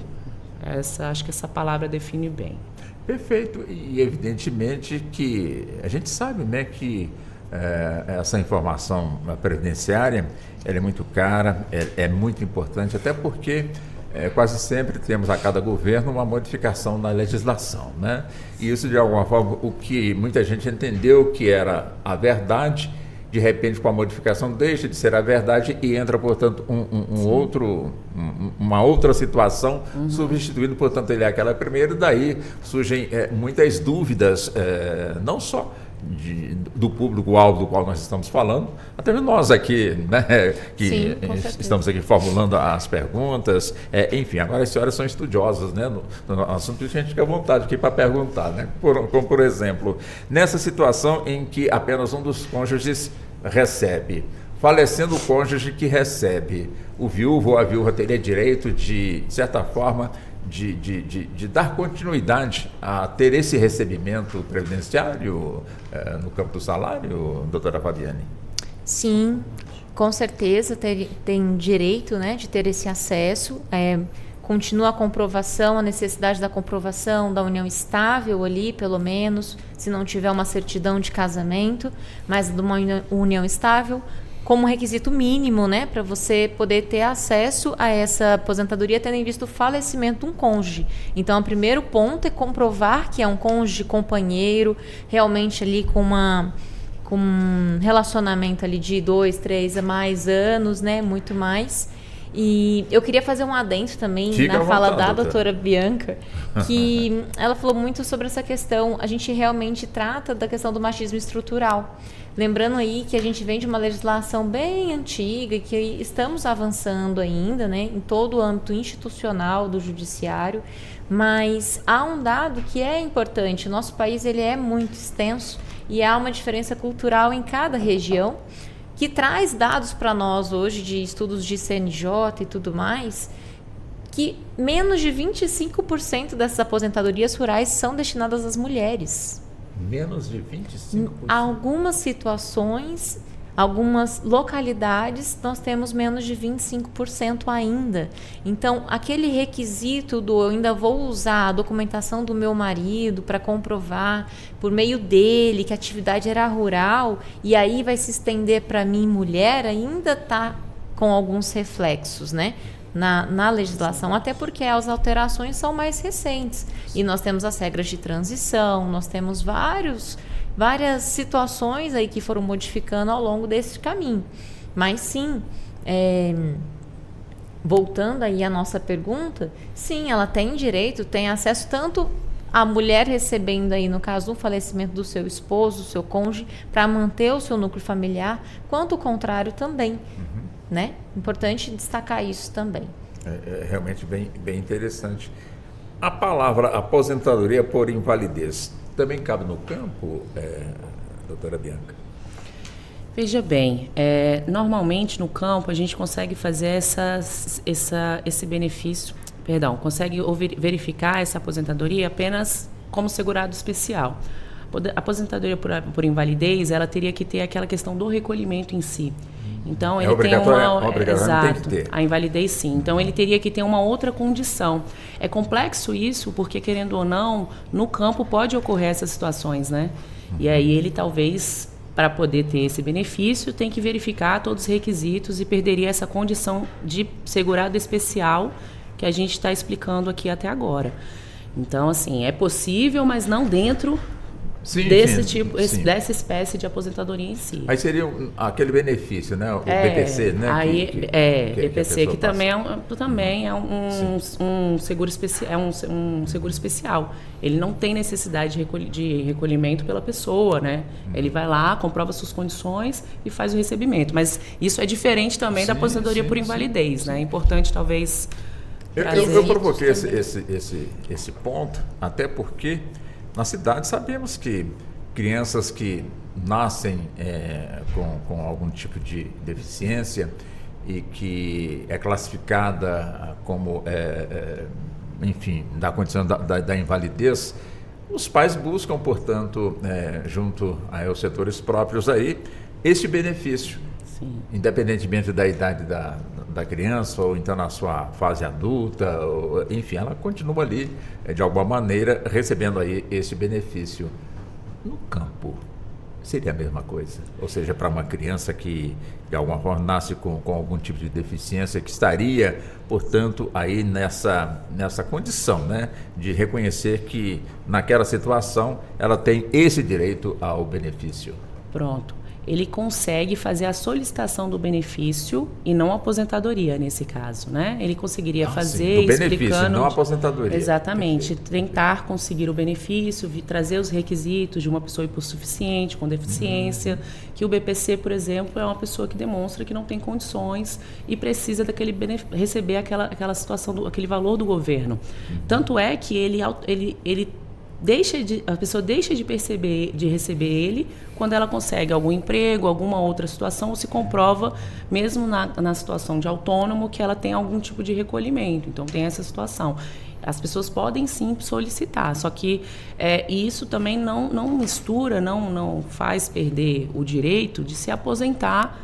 Acho que essa palavra define bem. Perfeito. E evidentemente que a gente sabe, né, que essa informação previdenciária ela é muito cara, é muito importante, até porque quase sempre temos a cada governo uma modificação na legislação, né? E isso, de alguma forma, o que muita gente entendeu que era a verdade, de repente, com a modificação, deixa de ser a verdade e entra, portanto, uma outra situação, substituindo, portanto, ele aquela primeira, e daí surgem muitas dúvidas, não só do público-alvo do qual nós estamos falando, até nós aqui, né, que sim, estamos aqui formulando as perguntas, enfim, agora as senhoras são estudiosas, né, no assunto, a gente fica à vontade aqui para perguntar, né, como por exemplo, nessa situação em que apenas um dos cônjuges recebe, falecendo o cônjuge que recebe, o viúvo ou a viúva teria direito de certa forma, de dar continuidade a ter esse recebimento previdenciário no campo do salário, doutora Fabiane? Sim, com certeza tem direito, né, de ter esse acesso. Continua a comprovação, a necessidade da comprovação da união estável ali, pelo menos, se não tiver uma certidão de casamento, mas de uma união estável, como requisito mínimo, né, para você poder ter acesso a essa aposentadoria, tendo em vista o falecimento de um cônjuge. Então, o primeiro ponto é comprovar que é um cônjuge companheiro, realmente ali com um relacionamento ali de 2, 3 a mais anos, né, muito mais. E eu queria fazer um adendo também na fala da doutora Bianca, que ela falou muito sobre essa questão, a gente realmente trata da questão do machismo estrutural. Lembrando aí que a gente vem de uma legislação bem antiga e que estamos avançando ainda, né, em todo o âmbito institucional do judiciário, mas há um dado que é importante, o nosso país ele é muito extenso e há uma diferença cultural em cada região, que traz dados para nós hoje de estudos de CNJ e tudo mais, que menos de 25% dessas aposentadorias rurais são destinadas às mulheres. Menos de 25%? Algumas situações, Algumas localidades nós temos menos de 25% ainda. Então, aquele requisito do eu ainda vou usar a documentação do meu marido para comprovar por meio dele que a atividade era rural e aí vai se estender para mim, mulher, ainda está com alguns reflexos, né? Na legislação, até porque as alterações são mais recentes. E nós temos as regras de transição, nós temos várias situações aí que foram modificando ao longo desse caminho. Mas sim, voltando aí à nossa pergunta, sim, ela tem direito, tem acesso tanto a mulher recebendo aí, no caso do falecimento do seu esposo, do seu cônjuge, para manter o seu núcleo familiar, quanto o contrário também. Né? Importante destacar isso também. É realmente bem interessante. A palavra aposentadoria por invalidez também cabe no campo, doutora Bianca? Veja bem, normalmente no campo a gente consegue fazer esse benefício, consegue verificar essa aposentadoria apenas como segurado especial. A aposentadoria por invalidez, ela teria que ter aquela questão do recolhimento em si. Então, ele tem tem que ter. A invalidez sim. Então, ele teria que ter uma outra condição. É complexo isso, porque, querendo ou não, no campo pode ocorrer essas situações, né? E aí ele talvez, para poder ter esse benefício, tem que verificar todos os requisitos e perderia essa condição de segurado especial que a gente está explicando aqui até agora. Então, assim, é possível, mas não dentro dessa espécie de aposentadoria em si. Aí seria aquele benefício, né? O BPC, né? Aí, BPC, que também é um seguro especial, um seguro especial. Ele não tem necessidade de recolhimento pela pessoa, né? Ele vai lá, comprova suas condições e faz o recebimento. Mas isso é diferente também da aposentadoria por invalidez, né? É importante, talvez... Eu provoquei esse ponto, até porque na cidade sabemos que crianças que nascem com algum tipo de deficiência e que é classificada como, enfim, da condição da invalidez, os pais buscam, portanto, junto aos setores próprios aí, esse benefício. Sim. Independentemente da idade da criança, ou então na sua fase adulta, enfim, ela continua ali, de alguma maneira, recebendo aí esse benefício. No campo, seria a mesma coisa? Ou seja, para uma criança que, de alguma forma, nasce com algum tipo de deficiência, que estaria, portanto, aí nessa condição, né, de reconhecer que, naquela situação, ela tem esse direito ao benefício. Pronto. Ele consegue fazer a solicitação do benefício e não a aposentadoria, nesse caso, né? Ele conseguiria fazer, sim, do benefício, não a aposentadoria. Exatamente. Tentar conseguir o benefício, trazer os requisitos de uma pessoa hipossuficiente, com deficiência, que o BPC, por exemplo, é uma pessoa que demonstra que não tem condições e precisa receber aquela situação, aquele valor do governo. Tanto é que a pessoa deixa de receber ele quando ela consegue algum emprego, alguma outra situação, ou se comprova, mesmo na situação de autônomo, que ela tem algum tipo de recolhimento. Então, tem essa situação. As pessoas podem, sim, solicitar, só que isso também não mistura, não faz perder o direito de se aposentar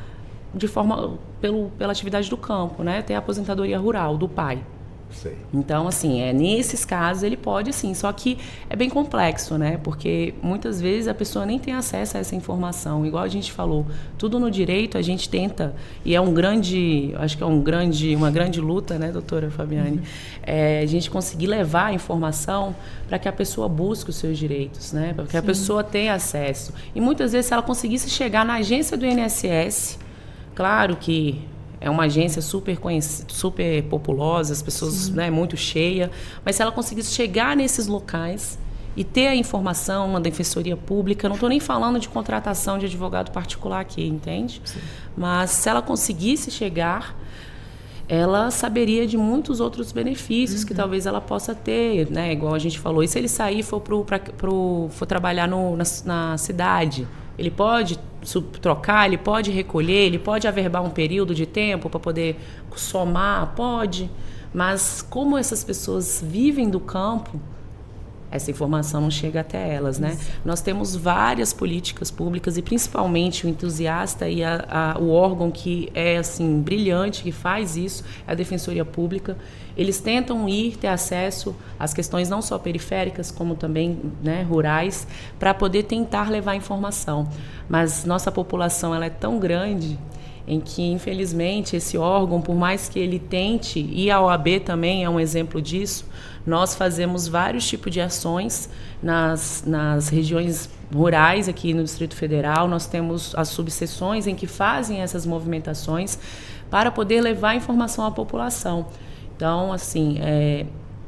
pela atividade do campo, né? Ter a aposentadoria rural do pai. Sei. Então, assim, nesses casos ele pode sim, só que é bem complexo, né? Porque muitas vezes a pessoa nem tem acesso a essa informação. Igual a gente falou, tudo no direito a gente tenta, e acho que é uma grande luta, né, doutora Fabiane? A gente conseguir levar a informação para que a pessoa busque os seus direitos, né? Para que a pessoa tenha acesso. E muitas vezes, se ela conseguisse chegar na agência do INSS, claro que é uma agência super populosa, as pessoas, né, muito cheia, mas se ela conseguisse chegar nesses locais e ter a informação, uma defensoria pública, não estou nem falando de contratação de advogado particular aqui, entende? Sim. Mas se ela conseguisse chegar, ela saberia de muitos outros benefícios que talvez ela possa ter, né? Igual a gente falou, e se ele sair e for trabalhar na cidade, ele pode trocar, ele pode recolher, ele pode averbar um período de tempo para poder somar, pode. Mas como essas pessoas vivem do campo, essa informação não chega até elas, né? Nós temos várias políticas públicas e principalmente o entusiasta e o órgão que é assim brilhante, que faz isso, é a Defensoria Pública. Eles tentam ter acesso às questões não só periféricas, como também, né, rurais, para poder tentar levar informação. Mas nossa população ela é tão grande em que, infelizmente, esse órgão, por mais que ele tente, e a OAB também é um exemplo disso, nós fazemos vários tipos de ações nas regiões rurais aqui no Distrito Federal. Nós temos as subseções em que fazem essas movimentações para poder levar informação à população. Então, assim,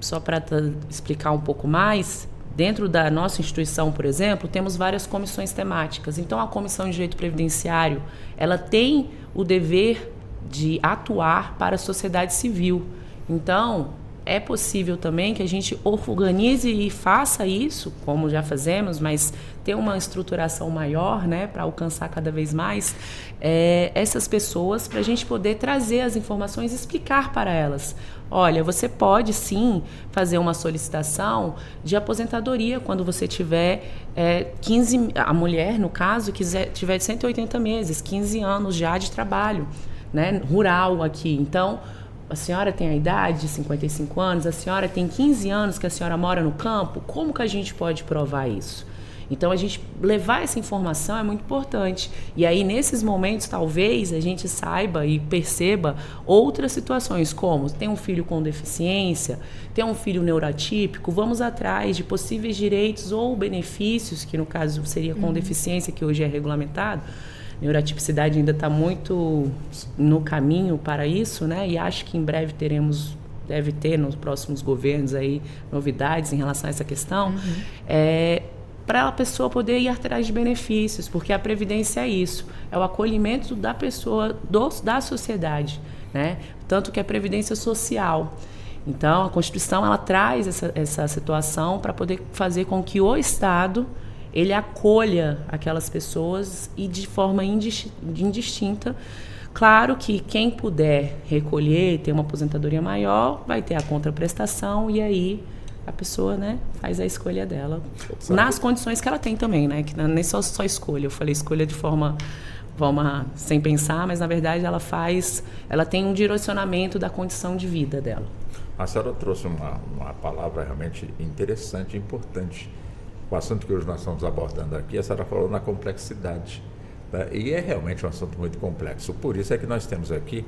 só para explicar um pouco mais, dentro da nossa instituição, por exemplo, temos várias comissões temáticas. Então, a Comissão de Direito Previdenciário, ela tem o dever de atuar para a sociedade civil. Então, é possível também que a gente organize e faça isso, como já fazemos, mas ter uma estruturação maior, né, para alcançar cada vez mais essas pessoas, para a gente poder trazer as informações e explicar para elas. Olha, você pode sim fazer uma solicitação de aposentadoria quando você tiver 15, a mulher, no caso, tiver 180 meses, 15 anos já de trabalho, né, rural aqui. Então, a senhora tem a idade de 55 anos, a senhora tem 15 anos que a senhora mora no campo, como que a gente pode provar isso? Então, a gente levar essa informação é muito importante. E aí, nesses momentos, talvez, a gente saiba e perceba outras situações, como tem um filho com deficiência, tem um filho neurotípico, vamos atrás de possíveis direitos ou benefícios, que no caso seria com deficiência, que hoje é regulamentado. Neurotipicidade ainda está muito no caminho para isso, né? E acho que em breve deve ter nos próximos governos aí novidades em relação a essa questão. Para a pessoa poder ir atrás de benefícios, porque a Previdência é isso, é o acolhimento da pessoa, da sociedade, né? Tanto que é Previdência Social. Então, a Constituição ela traz essa situação para poder fazer com que o Estado ele acolha aquelas pessoas e de forma indistinta. Claro que quem puder recolher, ter uma aposentadoria maior, vai ter a contraprestação e aí a pessoa, né, faz a escolha dela nas condições que ela tem também, né, que não é nem só escolha. Eu falei escolha de forma sem pensar, mas na verdade ela tem um direcionamento da condição de vida dela. A senhora trouxe uma palavra realmente interessante e importante. O assunto que hoje nós estamos abordando aqui, a senhora falou na complexidade, tá? E é realmente um assunto muito complexo. Por isso é que nós temos aqui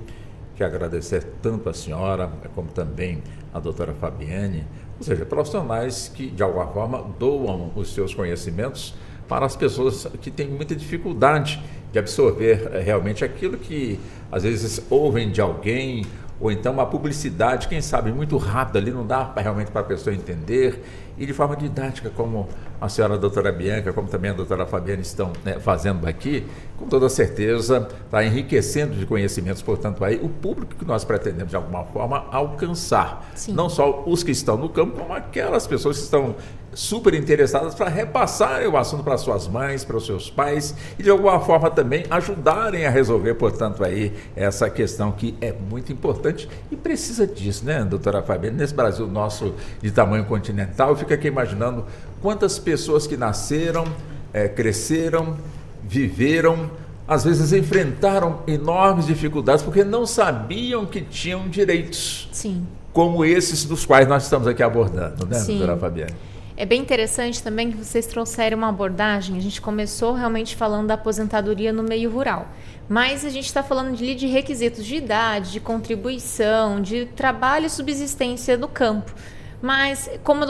que agradecer tanto a senhora, como também a doutora Fabiane, ou seja, profissionais que, de alguma forma, doam os seus conhecimentos para as pessoas que têm muita dificuldade de absorver realmente aquilo que, às vezes, ouvem de alguém, ou então uma publicidade, quem sabe, muito rápida ali, não dá realmente para a pessoa entender, e de forma didática, como a senhora a doutora Bianca, como também a doutora Fabiane estão, né, fazendo aqui, com toda certeza está enriquecendo de conhecimentos, portanto, aí o público que nós pretendemos de alguma forma alcançar. Sim. Não só os que estão no campo, como aquelas pessoas que estão super interessadas para repassarem o assunto para suas mães, para os seus pais e de alguma forma também ajudarem a resolver, portanto, aí essa questão que é muito importante e precisa disso, né, doutora Fabiana? Nesse Brasil nosso de tamanho continental, eu fico aqui imaginando quantas pessoas que nasceram, cresceram, viveram, às vezes enfrentaram enormes dificuldades porque não sabiam que tinham direitos. Sim. Como esses dos quais nós estamos aqui abordando, né, sim, doutora Fabiana? É bem interessante também que vocês trouxeram uma abordagem. A gente começou realmente falando da aposentadoria no meio rural, mas a gente está falando de requisitos de idade, de contribuição, de trabalho e subsistência no campo. Mas, como a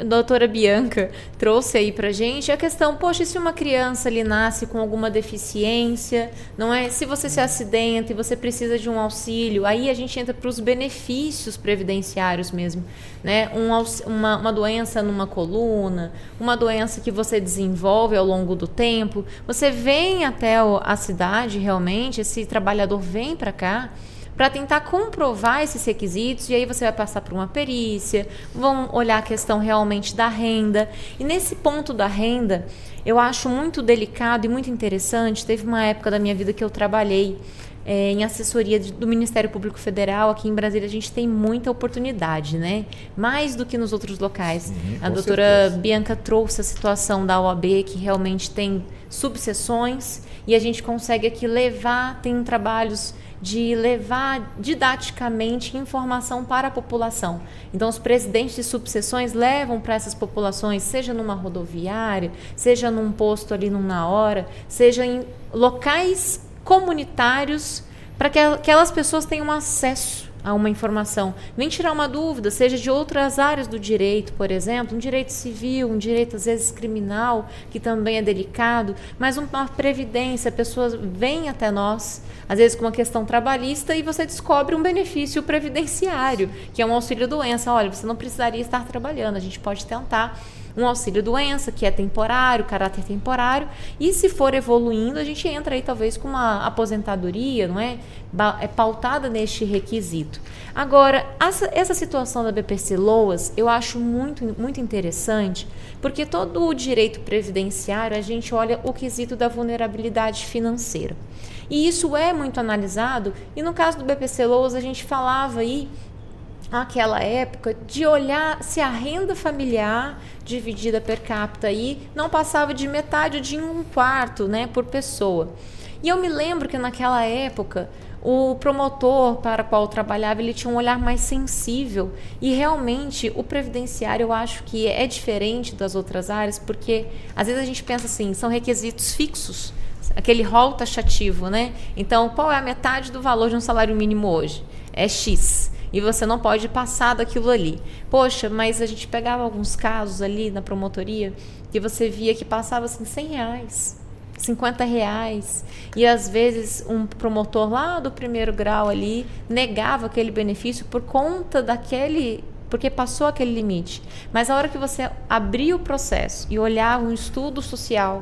doutora Bianca trouxe aí pra gente, a questão, poxa, e se uma criança ali nasce com alguma deficiência, não é? Se você se acidenta e você precisa de um auxílio, aí a gente entra para os benefícios previdenciários mesmo, né? Uma doença numa coluna, uma doença que você desenvolve ao longo do tempo, você vem até a cidade realmente, esse trabalhador vem para cá, para tentar comprovar esses requisitos, e aí você vai passar por uma perícia, vão olhar a questão realmente da renda. E nesse ponto da renda, eu acho muito delicado e muito interessante. Teve uma época da minha vida que eu trabalhei em assessoria do Ministério Público Federal. Aqui em Brasília a gente tem muita oportunidade, né? Mais do que nos outros locais. A doutora Bianca trouxe a situação da OAB, que realmente tem subseções, e a gente consegue aqui tem trabalhos de levar didaticamente informação para a população. Então, os presidentes de subseções levam para essas populações, seja numa rodoviária, seja num posto ali na hora, seja em locais comunitários, para que aquelas pessoas tenham acesso a uma informação. Vem tirar uma dúvida, seja de outras áreas do direito, por exemplo, um direito civil, um direito às vezes criminal, que também é delicado, mas uma previdência, a pessoa vem até nós, às vezes com uma questão trabalhista, e você descobre um benefício previdenciário, que é um auxílio-doença. Olha, você não precisaria estar trabalhando, a gente pode tentar um auxílio-doença, que é temporário, caráter temporário, e se for evoluindo, a gente entra aí talvez com uma aposentadoria, não é? É pautada neste requisito. Agora, essa situação da BPC-Loas, eu acho muito, muito interessante, porque todo o direito previdenciário, a gente olha o quesito da vulnerabilidade financeira. E isso é muito analisado, e no caso do BPC-Loas, a gente falava aí, naquela época, de olhar se a renda familiar dividida per capita aí não passava de metade de 1/4, né, por pessoa. E eu me lembro que naquela época o promotor para o qual eu trabalhava, ele tinha um olhar mais sensível, e realmente o previdenciário eu acho que é diferente das outras áreas, porque às vezes a gente pensa assim, são requisitos fixos, aquele rol taxativo, né? Então, qual é a metade do valor de um salário mínimo hoje? É X. E você não pode passar daquilo ali. Poxa, mas a gente pegava alguns casos ali na promotoria que você via que passava assim R$100, R$50. E às vezes um promotor lá do primeiro grau ali negava aquele benefício por conta porque passou aquele limite. Mas a hora que você abria o processo e olhava um estudo social,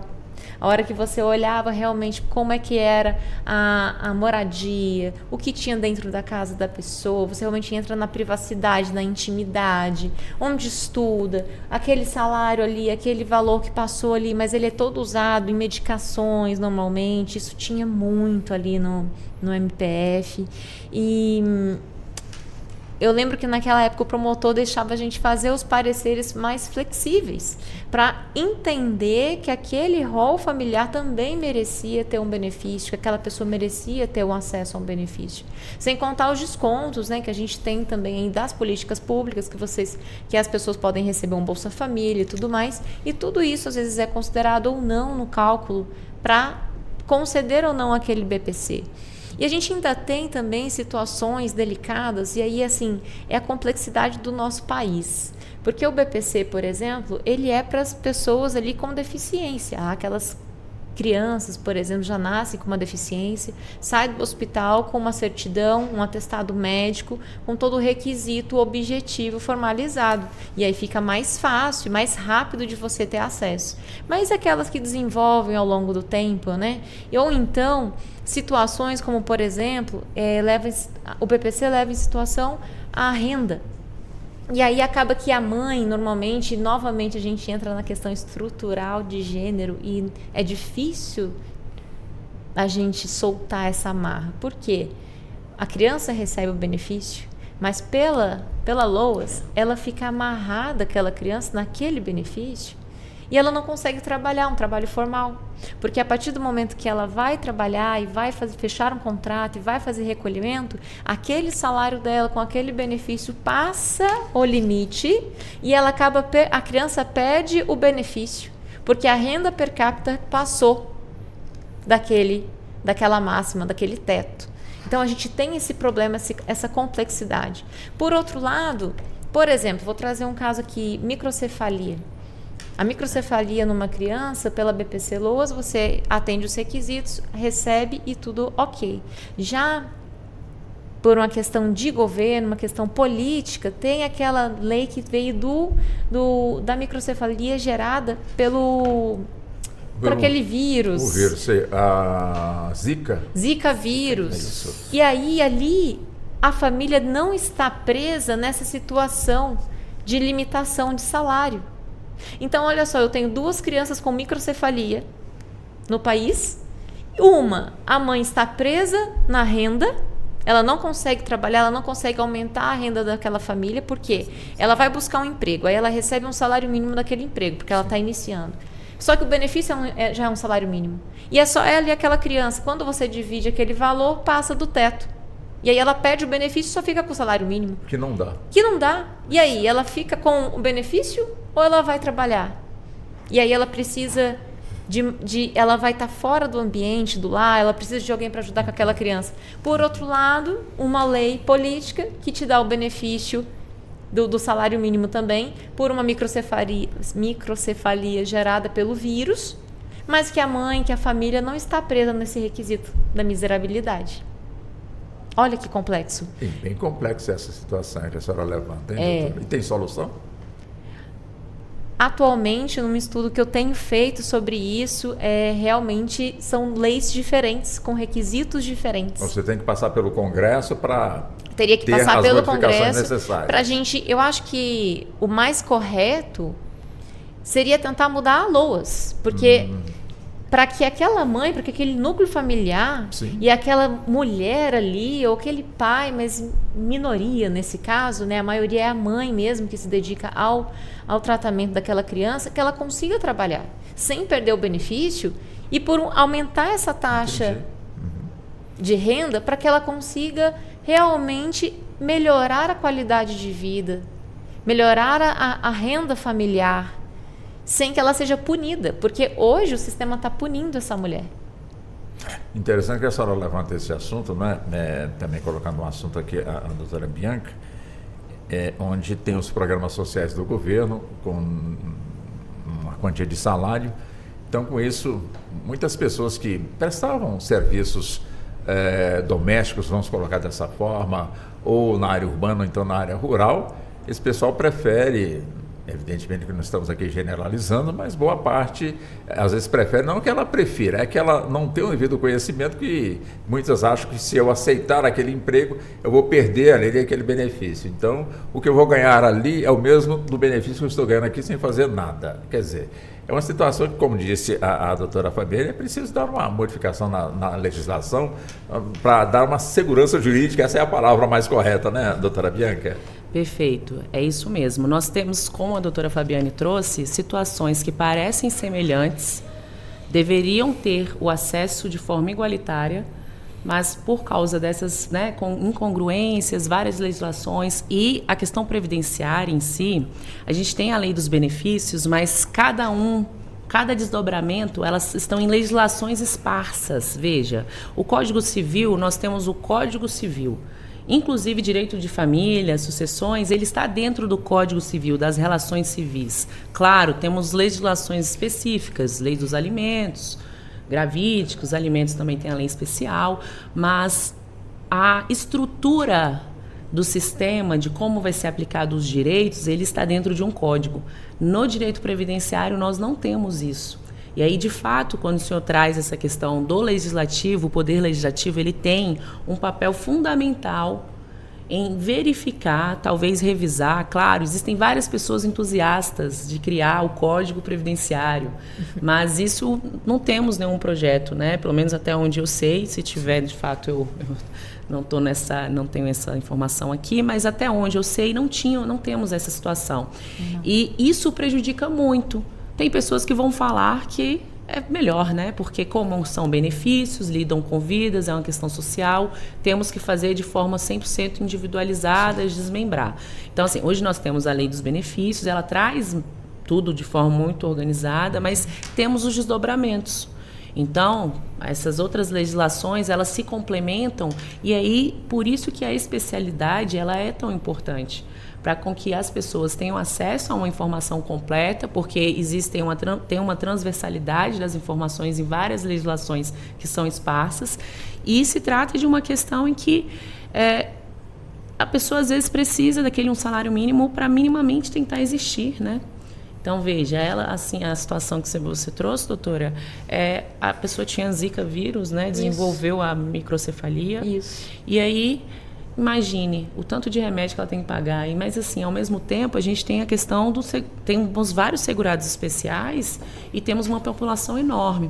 a hora que você olhava realmente como é que era a moradia, o que tinha dentro da casa da pessoa, você realmente entra na privacidade, na intimidade, onde estuda, aquele salário ali, aquele valor que passou ali, mas ele é todo usado em medicações normalmente, isso tinha muito ali no MPF. E eu lembro que naquela época o promotor deixava a gente fazer os pareceres mais flexíveis, para entender que aquele rol familiar também merecia ter um benefício, que aquela pessoa merecia ter um acesso a um benefício. Sem contar os descontos, né, que a gente tem também das políticas públicas, que as pessoas podem receber um Bolsa Família e tudo mais, e tudo isso às vezes é considerado ou não no cálculo para conceder ou não aquele BPC. E a gente ainda tem também situações delicadas, e aí, assim, é a complexidade do nosso país. Porque o BPC, por exemplo, ele é para as pessoas ali com deficiência. Aquelas crianças, por exemplo, já nascem com uma deficiência, saem do hospital com uma certidão, um atestado médico, com todo o requisito objetivo formalizado. E aí fica mais fácil, mais rápido de você ter acesso. Mas aquelas que desenvolvem ao longo do tempo, né? Ou então, situações como, por exemplo, o BPC leva em situação a renda. E aí acaba que a mãe, normalmente, novamente a gente entra na questão estrutural de gênero, e é difícil a gente soltar essa amarra. Por quê? A criança recebe o benefício, mas pela LOAS, ela fica amarrada, aquela criança, naquele benefício, e ela não consegue trabalhar um trabalho formal. Porque a partir do momento que ela vai trabalhar e vai fechar um contrato e vai fazer recolhimento, aquele salário dela com aquele benefício passa o limite, e ela a criança perde o benefício, porque a renda per capita passou daquela máxima, daquele teto. Então a gente tem esse problema, essa complexidade. Por outro lado, por exemplo, vou trazer um caso aqui, microcefalia. A microcefalia numa criança, pela BPC-Loas, você atende os requisitos, recebe e tudo ok. Já por uma questão de governo, uma questão política, tem aquela lei que veio da microcefalia gerada por aquele vírus. O vírus, a Zika. Zika vírus. É isso. E aí, ali, a família não está presa nessa situação de limitação de salário. Então, olha só, eu tenho 2 crianças com microcefalia no país, A mãe está presa na renda, ela não consegue trabalhar, ela não consegue aumentar a renda daquela família, porque ela vai buscar um emprego, aí ela recebe um salário mínimo daquele emprego, porque ela está iniciando. Só que o benefício já é um salário mínimo. E é só ela e aquela criança. Quando você divide aquele valor, passa do teto. E aí ela perde o benefício e só fica com o salário mínimo. Que não dá. E aí, ela fica com o benefício ou ela vai trabalhar? E aí ela precisa ela vai estar fora do ambiente, do lar, ela precisa de alguém para ajudar com aquela criança. Por outro lado, uma lei política que te dá o benefício do salário mínimo também, por uma microcefalia gerada pelo vírus, mas que a mãe, que a família não está presa nesse requisito da miserabilidade. Olha que complexo. Bem complexo essa situação que a senhora levanta, hein, doutora? E tem solução? Atualmente, num estudo que eu tenho feito sobre isso, realmente são leis diferentes, com requisitos diferentes. Você tem que passar pelo Congresso para teria que passar pelo Congresso para eu acho que o mais correto seria tentar mudar a LOAS, porque para que aquela mãe, para que aquele núcleo familiar e aquela mulher ali, ou aquele pai, mas minoria nesse caso, né, a maioria é a mãe mesmo que se dedica ao tratamento daquela criança, que ela consiga trabalhar sem perder o benefício e aumentar essa taxa de renda para que ela consiga realmente melhorar a qualidade de vida, melhorar a renda familiar, sem que ela seja punida, porque hoje o sistema está punindo essa mulher. Interessante que a senhora levanta esse assunto, né? Também colocando um assunto aqui, a doutora Bianca, onde tem os programas sociais do governo, com uma quantia de salário. Então, com isso, muitas pessoas que prestavam serviços domésticos, vamos colocar dessa forma, ou na área urbana, ou então na área rural, esse pessoal prefere, evidentemente que não estamos aqui generalizando, mas boa parte, às vezes prefere, não que ela prefira, é que ela não tem o devido conhecimento, que muitas acham que se eu aceitar aquele emprego, eu vou perder ali aquele benefício. Então, o que eu vou ganhar ali é o mesmo do benefício que eu estou ganhando aqui sem fazer nada. Quer dizer, é uma situação que, como disse a doutora Fabiane, é preciso dar uma modificação na legislação para dar uma segurança jurídica, essa é a palavra mais correta, né, doutora Bianca? Perfeito, é isso mesmo. Nós temos, como a doutora Fabiane trouxe, situações que parecem semelhantes, deveriam ter o acesso de forma igualitária, mas por causa dessas, né, incongruências, várias legislações e a questão previdenciária em si, a gente tem a lei dos benefícios, mas cada desdobramento, elas estão em legislações esparsas. Veja, o Código Civil, nós temos o Código Civil, inclusive direito de família, sucessões, ele está dentro do Código Civil, das relações civis. Claro, temos legislações específicas, lei dos alimentos, gravídicos, alimentos também tem a lei especial, mas a estrutura do sistema, de como vai ser aplicado os direitos, ele está dentro de um código. No direito previdenciário, nós não temos isso. E aí, de fato, quando o senhor traz essa questão do legislativo, o poder legislativo, ele tem um papel fundamental em verificar, talvez revisar. Claro, existem várias pessoas entusiastas de criar o Código Previdenciário, mas isso não temos nenhum projeto, né? Pelo menos até onde eu sei, se tiver, de fato, eu não tenho essa informação aqui, mas até onde eu sei, não temos essa situação. Não. E isso prejudica muito. Tem pessoas que vão falar que é melhor, né? Porque como são benefícios, lidam com vidas, é uma questão social, temos que fazer de forma 100% individualizada, desmembrar. Então, assim, hoje nós temos a lei dos benefícios, ela traz tudo de forma muito organizada, mas temos os desdobramentos. Então, essas outras legislações, elas se complementam e aí, por isso que a especialidade, ela é tão importante, para com que as pessoas tenham acesso a uma informação completa, porque tem uma transversalidade das informações em várias legislações que são esparsas, e se trata de uma questão em que a pessoa às vezes precisa daquele um salário mínimo para minimamente tentar existir, né? Então, veja, assim, a situação que você trouxe, doutora, a pessoa tinha Zika vírus, né? Desenvolveu a microcefalia. Isso. E aí imagine o tanto de remédio que ela tem que pagar. Mas, assim, ao mesmo tempo, a gente tem a questão temos vários segurados especiais e temos uma população enorme.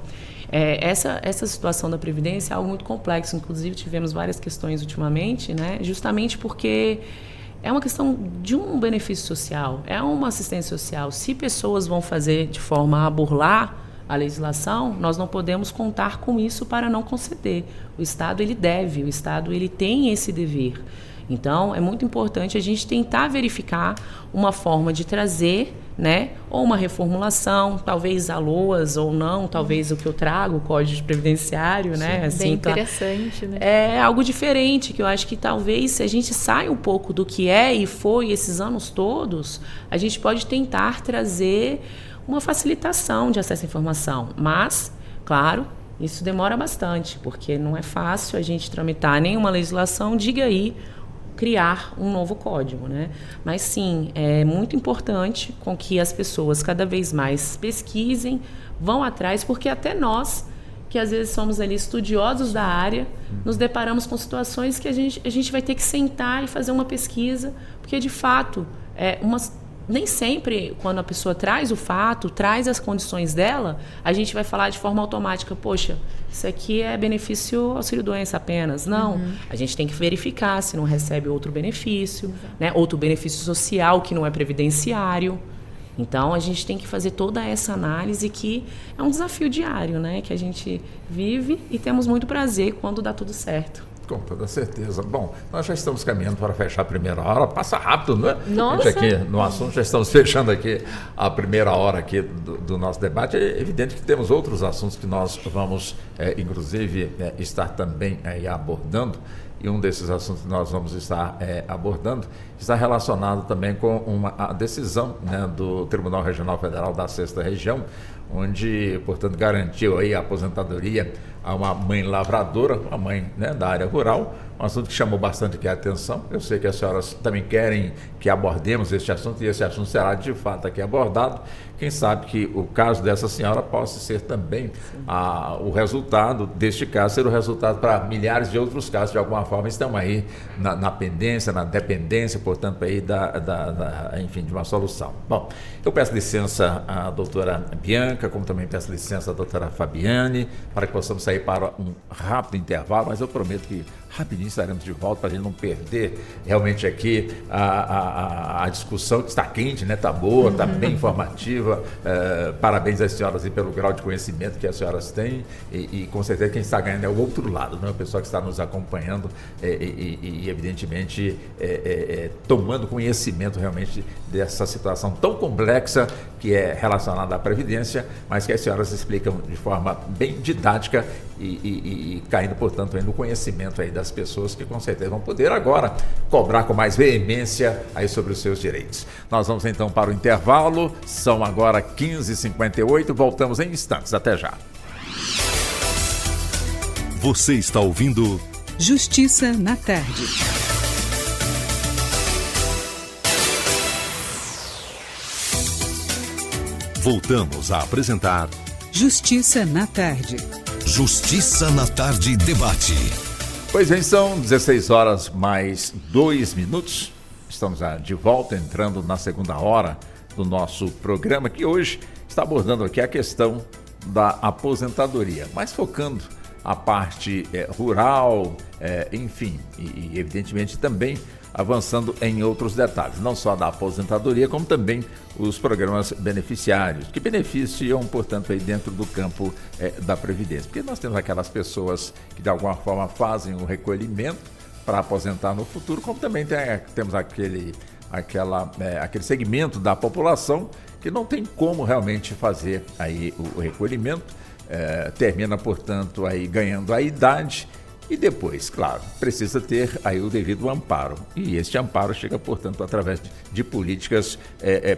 Essa situação da Previdência é algo muito complexo. Inclusive, tivemos várias questões ultimamente, né? Justamente porque é uma questão de um benefício social, é uma assistência social. Se pessoas vão fazer de forma a burlar a legislação, nós não podemos contar com isso para não conceder. O Estado, ele deve, o Estado, ele tem esse dever. Então, é muito importante a gente tentar verificar uma forma de trazer, né, ou uma reformulação, talvez a LOAS ou não, talvez o que eu trago, o Código Previdenciário, né? Assim, bem interessante, né? É algo diferente, que eu acho que talvez se a gente sai um pouco do que é e foi esses anos todos, a gente pode tentar trazer uma facilitação de acesso à informação. Mas, claro, isso demora bastante, porque não é fácil a gente tramitar nenhuma legislação, diga aí, criar um novo código, né? Mas sim, é muito importante com que as pessoas cada vez mais pesquisem, vão atrás, porque até nós, que às vezes somos ali estudiosos da área, nos deparamos com situações que a gente vai ter que sentar e fazer uma pesquisa, porque de fato, nem sempre, quando a pessoa traz o fato, traz as condições dela, a gente vai falar de forma automática, poxa, isso aqui é benefício auxílio-doença apenas. Não, a gente tem que verificar se não recebe outro benefício, né? Outro benefício social que não é previdenciário. Então, a gente tem que fazer toda essa análise, que é um desafio diário, né? Que a gente vive e temos muito prazer quando dá tudo certo. Com toda certeza. Bom, nós já estamos caminhando para fechar a primeira hora. Passa rápido, não é? Nossa! Aqui no assunto, já estamos fechando aqui a primeira hora aqui do nosso debate. É evidente que temos outros assuntos que nós vamos, inclusive, estar também abordando. E um desses assuntos que nós vamos estar abordando está relacionado também com a decisão, né, do Tribunal Regional Federal da 6ª Região, onde, portanto, garantiu aí a aposentadoria a uma mãe lavradora, uma mãe, né, da área rural, um assunto que chamou bastante aqui a atenção. Eu sei que as senhoras também querem que abordemos este assunto, e esse assunto será de fato aqui abordado. Quem sabe que o caso dessa senhora possa ser também o resultado deste caso, ser o resultado para milhares de outros casos, de alguma forma estão aí na pendência, na dependência, portanto, aí enfim, de uma solução. Bom, eu peço licença à doutora Bianca, como também peço licença à doutora Fabiane, para que possamos sair para um rápido intervalo, mas eu prometo que rapidinho estaremos de volta para a gente não perder realmente aqui a discussão, que está quente, né? Está boa, está bem informativa. Parabéns às senhoras aí pelo grau de conhecimento que as senhoras têm, e com certeza quem está ganhando é o outro lado, né? O pessoal que está nos acompanhando e evidentemente tomando conhecimento realmente dessa situação tão complexa que é relacionada à Previdência, mas que as senhoras explicam de forma bem didática e caindo, portanto, aí no conhecimento aí das pessoas, que com certeza vão poder agora cobrar com mais veemência aí sobre os seus direitos. Nós vamos então para o intervalo, são agora 15h58, voltamos em instantes, até já. Você está ouvindo Justiça na Tarde. Voltamos a apresentar Justiça na Tarde. Justiça na Tarde Debate. Pois bem, são 16 horas mais 2 minutos. Estamos de volta, entrando na segunda hora do nosso programa, que hoje está abordando aqui a questão da aposentadoria, mas focando a parte rural, enfim, e evidentemente também avançando em outros detalhes, não só da aposentadoria, como também os programas beneficiários, que beneficiam, portanto, aí dentro do campo da Previdência. Porque nós temos aquelas pessoas que, de alguma forma, fazem o recolhimento para aposentar no futuro, como também temos aquele segmento da população que não tem como realmente fazer aí o recolhimento, termina, portanto, aí ganhando a idade. E depois, claro, precisa ter aí o devido amparo. E este amparo chega, portanto, através de políticas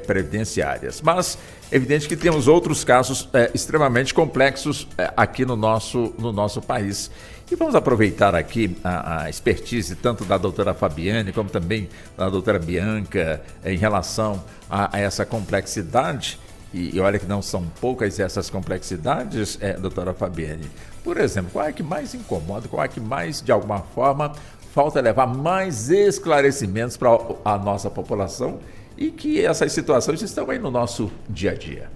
previdenciárias. Mas é evidente que temos outros casos extremamente complexos aqui no nosso país. E vamos aproveitar aqui a expertise tanto da doutora Fabiane como também da doutora Bianca em relação a essa complexidade. E olha que não são poucas essas complexidades, doutora Fabiane. Por exemplo, qual é que mais incomoda, qual é que mais, de alguma forma, falta levar mais esclarecimentos para a nossa população e que essas situações estão aí no nosso dia a dia.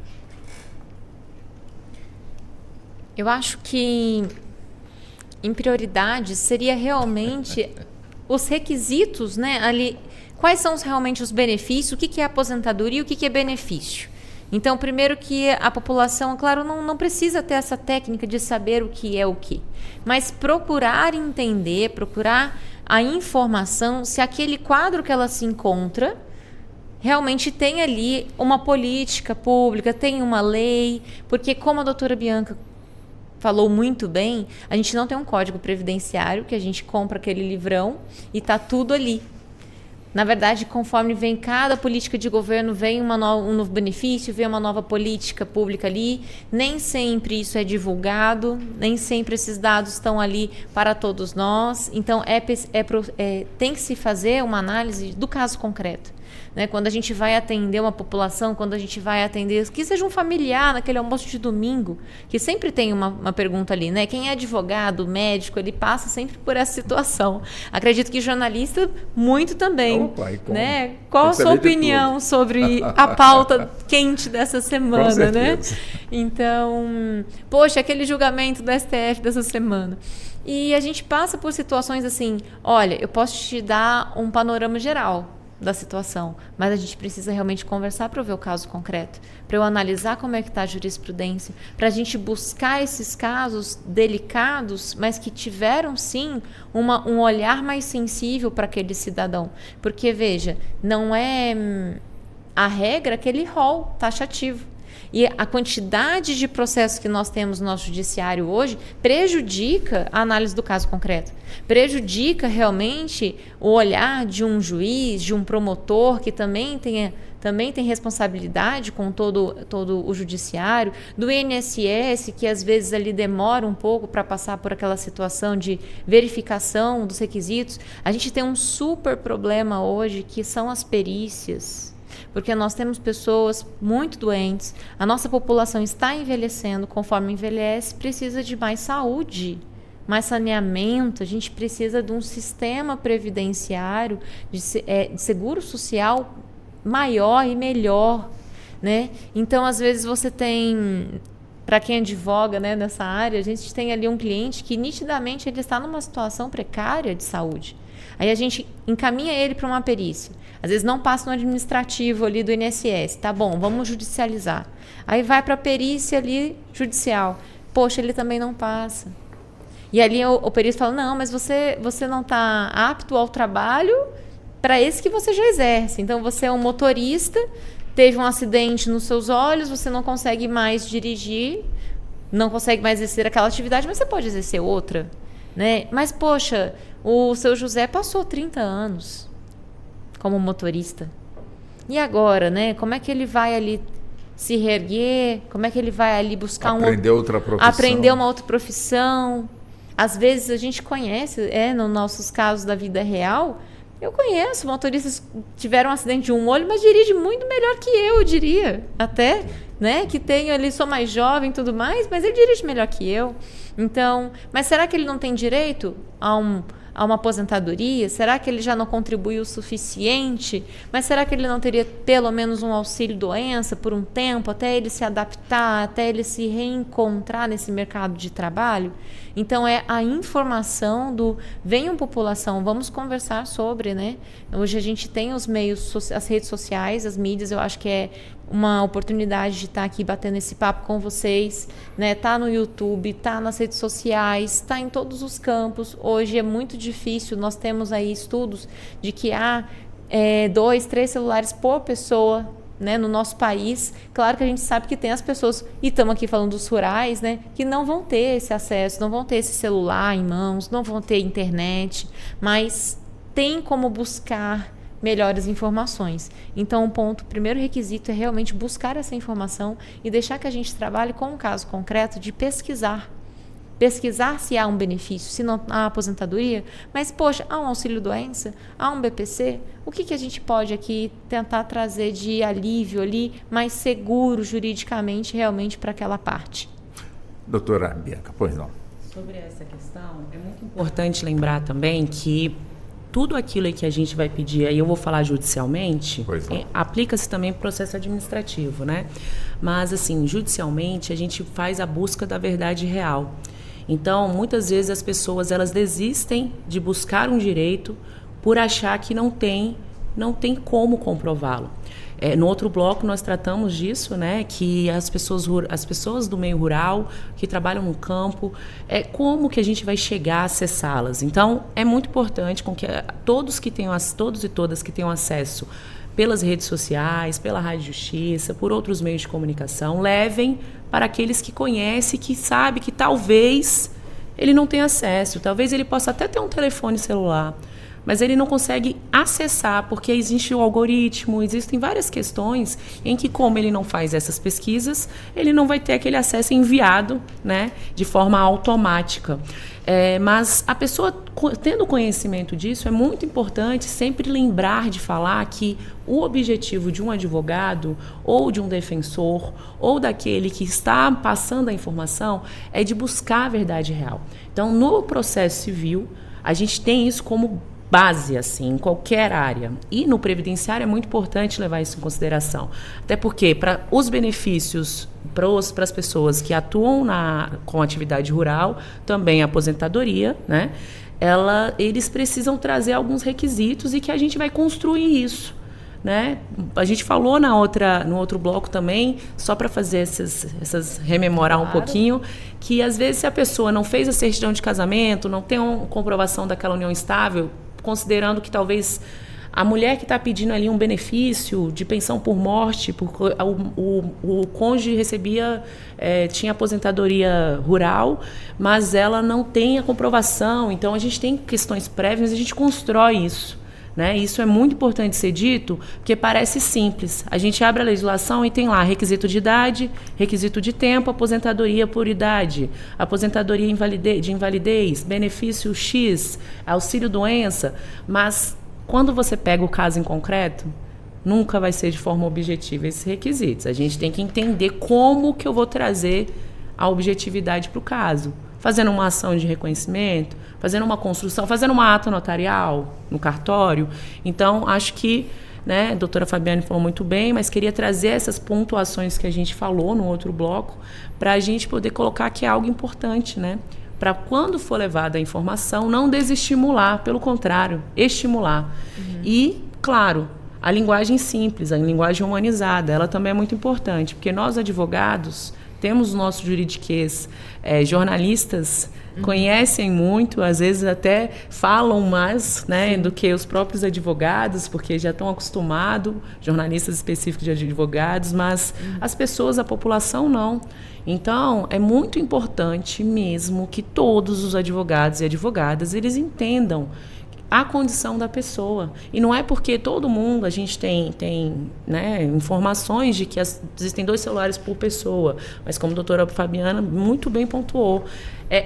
Eu acho que, em prioridade, seria realmente os requisitos, né? Ali, quais são realmente os benefícios, o que é aposentadoria e o que é benefício. Então, primeiro que a população, claro, não precisa ter essa técnica de saber o que é o que, mas procurar entender, procurar a informação se aquele quadro que ela se encontra realmente tem ali uma política pública, tem uma lei, porque como a doutora Bianca falou muito bem, a gente não tem um código previdenciário que a gente compra aquele livrão e está tudo ali. Na verdade, conforme vem cada política de governo, vem um novo benefício, vem uma nova política pública ali. Nem sempre isso é divulgado, nem sempre esses dados estão ali para todos nós. Então, tem que se fazer uma análise do caso concreto. Né? Quando a gente vai atender uma população, quando a gente vai atender, que seja um familiar naquele almoço de domingo, que sempre tem uma pergunta ali, né? Quem é advogado, médico, ele passa sempre por essa situação. Acredito que jornalista, muito também. Opa, né? Qual a sua opinião sobre a pauta quente dessa semana, né? Então, poxa, aquele julgamento do STF dessa semana. E a gente passa por situações assim, olha, eu posso te dar um panorama geral da situação, mas a gente precisa realmente conversar para eu ver o caso concreto, para eu analisar como é que está a jurisprudência, para a gente buscar esses casos delicados, mas que tiveram sim um olhar mais sensível para aquele cidadão, porque veja, não é a regra aquele rol taxativo. E a quantidade de processos que nós temos no nosso judiciário hoje prejudica a análise do caso concreto. Prejudica realmente o olhar de um juiz, de um promotor que também tem responsabilidade com todo o judiciário, do INSS, que às vezes ali demora um pouco para passar por aquela situação de verificação dos requisitos. A gente tem um super problema hoje que são as perícias. Porque nós temos pessoas muito doentes, a nossa população está envelhecendo, conforme envelhece, precisa de mais saúde, mais saneamento, a gente precisa de um sistema previdenciário, de seguro social maior e melhor, né? Então, às vezes você tem, para quem advoga, né, nessa área, a gente tem ali um cliente que nitidamente ele está numa situação precária de saúde. Aí a gente encaminha ele para uma perícia. Às vezes não passa no administrativo ali do INSS. Tá bom, vamos judicializar. Aí vai para a perícia ali judicial. Poxa, ele também não passa. E ali o perito fala, não, mas você não está apto ao trabalho para esse que você já exerce. Então, você é um motorista, teve um acidente nos seus olhos, você não consegue mais dirigir, não consegue mais exercer aquela atividade, mas você pode exercer outra. Né? Mas, poxa, o seu José passou 30 anos como motorista. E agora, né? Como é que ele vai ali se reerguer? Como é que ele vai ali buscar aprender uma outra profissão? Às vezes a gente conhece, nos nossos casos da vida real, eu conheço motoristas que tiveram um acidente de um olho, mas dirige muito melhor que eu diria. Até, né? Que tenho ali, sou mais jovem e tudo mais, mas ele dirige melhor que eu. Então, mas será que ele não tem direito a uma aposentadoria? Será que ele já não contribuiu o suficiente? Mas será que ele não teria pelo menos um auxílio-doença por um tempo, até ele se adaptar, até ele se reencontrar nesse mercado de trabalho? Então, é a informação do venham população, vamos conversar sobre, né? Hoje a gente tem os meios, as redes sociais, as mídias, eu acho que é uma oportunidade de estar aqui batendo esse papo com vocês, né? Tá no YouTube, tá nas redes sociais, tá em todos os campos. Hoje é muito difícil, nós temos aí estudos de que há 2, 3 celulares por pessoa, né, no nosso país. Claro que a gente sabe que tem as pessoas, e estamos aqui falando dos rurais, né, que não vão ter esse acesso, não vão ter esse celular em mãos, não vão ter internet, mas tem como buscar melhores informações. Então, o primeiro requisito é realmente buscar essa informação e deixar que a gente trabalhe com um caso concreto de pesquisar se há um benefício, se não há aposentadoria, mas, poxa, há um auxílio-doença, há um BPC, o que a gente pode aqui tentar trazer de alívio ali, mais seguro juridicamente, realmente, para aquela parte? Doutora Bianca, pois não. Sobre essa questão, é muito importante lembrar também que tudo aquilo que a gente vai pedir, aí eu vou falar judicialmente, aplica-se também para o processo administrativo, né? Mas, assim, judicialmente, a gente faz a busca da verdade real. Então, muitas vezes as pessoas, elas desistem de buscar um direito por achar que não tem como comprová-lo. No outro bloco nós tratamos disso, né, que as pessoas do meio rural, que trabalham no campo, como que a gente vai chegar a acessá-las. Então, é muito importante com que todos e todas que tenham acesso pelas redes sociais, pela Rádio Justiça, por outros meios de comunicação, levem para aqueles que conhecem, que sabem que talvez ele não tenha acesso, talvez ele possa até ter um telefone celular, mas ele não consegue acessar, porque existe o algoritmo, existem várias questões em que, como ele não faz essas pesquisas, ele não vai ter aquele acesso enviado, né, de forma automática. Mas a pessoa, tendo conhecimento disso, é muito importante sempre lembrar de falar que o objetivo de um advogado, ou de um defensor, ou daquele que está passando a informação, é de buscar a verdade real. Então, no processo civil, a gente tem isso como base, assim, em qualquer área. E no previdenciário é muito importante levar isso em consideração. Até porque, para os benefícios para as pessoas que atuam com atividade rural, também a aposentadoria, né? Eles precisam trazer alguns requisitos e que a gente vai construir isso, né? A gente falou no outro bloco também, só para fazer essas rememorar um pouquinho, que às vezes se a pessoa não fez a certidão de casamento, não tem uma comprovação daquela união estável, considerando que talvez a mulher que está pedindo ali um benefício de pensão por morte, porque o cônjuge tinha aposentadoria rural, mas ela não tem a comprovação. Então, a gente tem questões prévias e a gente constrói isso, né? Isso é muito importante ser dito, porque parece simples. A gente abre a legislação e tem lá requisito de idade, requisito de tempo, aposentadoria por idade, aposentadoria de invalidez, benefício X, auxílio-doença. Mas quando você pega o caso em concreto, nunca vai ser de forma objetiva esses requisitos. A gente tem que entender como que eu vou trazer a objetividade para o caso. Fazendo uma ação de reconhecimento, fazendo uma construção, fazendo uma ata notarial no cartório. Então, acho que, né, a doutora Fabiane falou muito bem, mas queria trazer essas pontuações que a gente falou no outro bloco, para a gente poder colocar que é algo importante, né? Para quando for levada a informação, não desestimular, pelo contrário, estimular. E, claro, a linguagem simples, a linguagem humanizada, ela também é muito importante, porque nós, advogados, temos o nosso juridiquês, jornalistas conhecem muito, às vezes até falam mais, né, do que os próprios advogados, porque já estão acostumados, jornalistas específicos de advogados, mas as pessoas, a população não. Então, é muito importante mesmo que todos os advogados e advogadas, eles entendam a condição da pessoa. E não é porque todo mundo, a gente tem né, informações de que existem 2 celulares por pessoa, mas como a doutora Fabiana muito bem pontuou,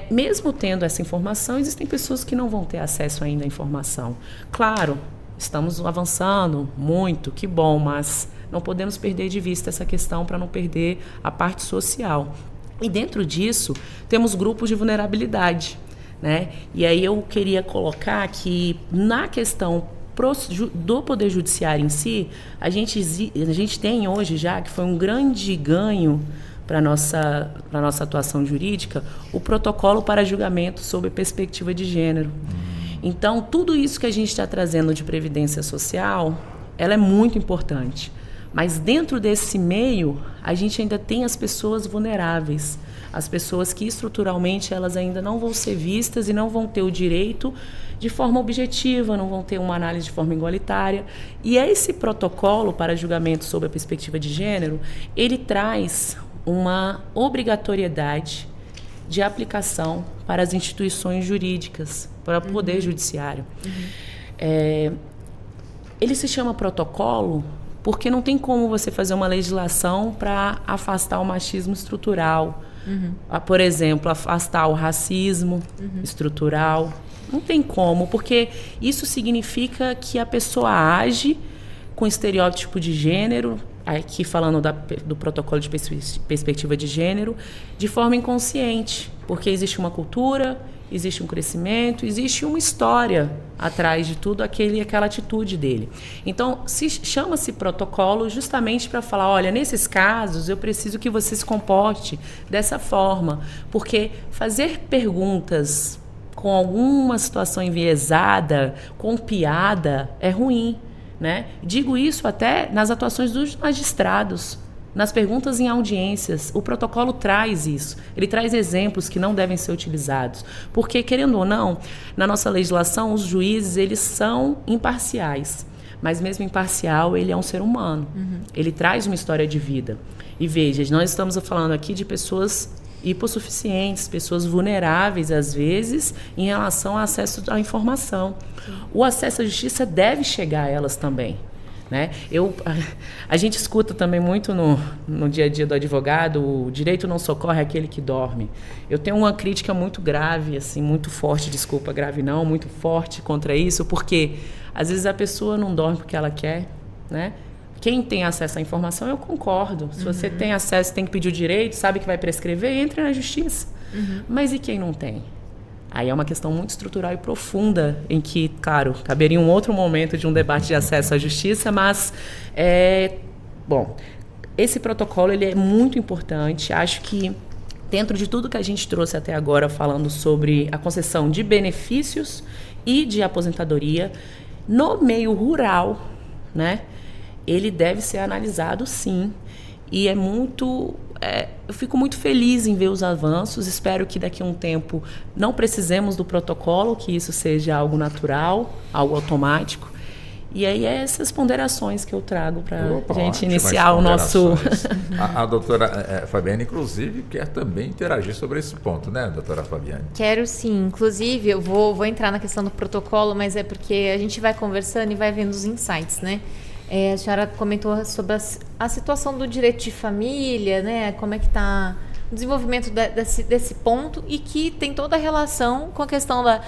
mesmo tendo essa informação, existem pessoas que não vão ter acesso ainda à informação. Claro, estamos avançando muito, que bom, mas não podemos perder de vista essa questão para não perder a parte social. E dentro disso, temos grupos de vulnerabilidade, né? E aí eu queria colocar que na questão do Poder Judiciário em si, a gente tem hoje já, que foi um grande ganho para a nossa atuação jurídica, o protocolo para julgamento sob perspectiva de gênero. Então, tudo isso que a gente está trazendo de previdência social, ela é muito importante. Mas dentro desse meio, a gente ainda tem as pessoas vulneráveis, as pessoas que estruturalmente elas ainda não vão ser vistas e não vão ter o direito de forma objetiva, não vão ter uma análise de forma igualitária. E esse protocolo para julgamento sob a perspectiva de gênero, ele traz uma obrigatoriedade de aplicação para as instituições jurídicas, para o Poder Judiciário. Ele se chama protocolo porque não tem como você fazer uma legislação para afastar o machismo estrutural. Por exemplo, afastar o racismo estrutural. Não tem como, porque isso significa que a pessoa age com estereótipo de gênero, aqui falando do protocolo de perspectiva de gênero, de forma inconsciente. Porque existe uma cultura, existe um crescimento, existe uma história atrás de tudo aquela atitude dele. Então, chama-se protocolo justamente para falar, olha, nesses casos eu preciso que você se comporte dessa forma, porque fazer perguntas com alguma situação enviesada, com piada, é ruim, né? Digo isso até nas atuações dos magistrados, nas perguntas em audiências. O protocolo traz isso. Ele traz exemplos que não devem ser utilizados. Porque, querendo ou não, na nossa legislação, os juízes, eles são imparciais. Mas mesmo imparcial, ele é um ser humano. Ele traz uma história de vida. E veja, nós estamos falando aqui de pessoas hipossuficientes, pessoas vulneráveis, às vezes, em relação ao acesso à informação. O acesso à justiça deve chegar a elas também. Né? A gente escuta também muito no dia a dia do advogado, o direito não socorre aquele que dorme. Eu tenho uma crítica muito grave, assim, muito forte, desculpa, grave não, muito forte contra isso, porque às vezes a pessoa não dorme porque ela quer, né? Quem tem acesso à informação, eu concordo. Se você tem acesso, tem que pedir o direito, sabe que vai prescrever, entre na justiça. Mas e quem não tem? Aí é uma questão muito estrutural e profunda, em que, claro, caberia um outro momento de um debate de acesso à justiça, mas, bom, esse protocolo ele é muito importante. Acho que, dentro de tudo que a gente trouxe até agora, falando sobre a concessão de benefícios e de aposentadoria, no meio rural, né, ele deve ser analisado, sim, e eu fico muito feliz em ver os avanços. Espero que daqui a um tempo não precisemos do protocolo, que isso seja algo natural, algo automático. E aí é essas ponderações que eu trago para a gente iniciar o nosso... A doutora Fabiane, inclusive, quer também interagir sobre esse ponto, né, doutora Fabiane? Quero sim. Inclusive, eu vou entrar na questão do protocolo, mas é porque a gente vai conversando e vai vendo os insights, né? A senhora comentou sobre a situação do direito de família, né? Como é que está o desenvolvimento desse ponto, e que tem toda a relação com a questão da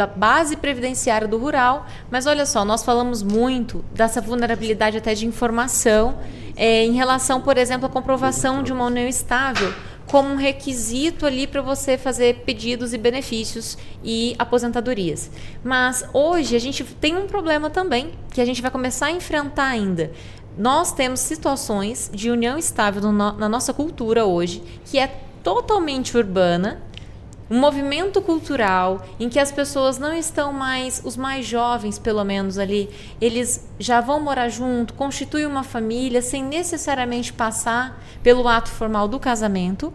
base previdenciária do rural. Mas olha só, nós falamos muito dessa vulnerabilidade até de informação em relação, por exemplo, à comprovação de uma união estável como um requisito ali para você fazer pedidos e benefícios e aposentadorias. Mas hoje a gente tem um problema também, que a gente vai começar a enfrentar ainda. Nós temos situações de união estável na nossa cultura hoje, que é totalmente urbana, um movimento cultural em que as pessoas não estão mais, os mais jovens pelo menos ali, eles já vão morar junto, constituem uma família sem necessariamente passar pelo ato formal do casamento,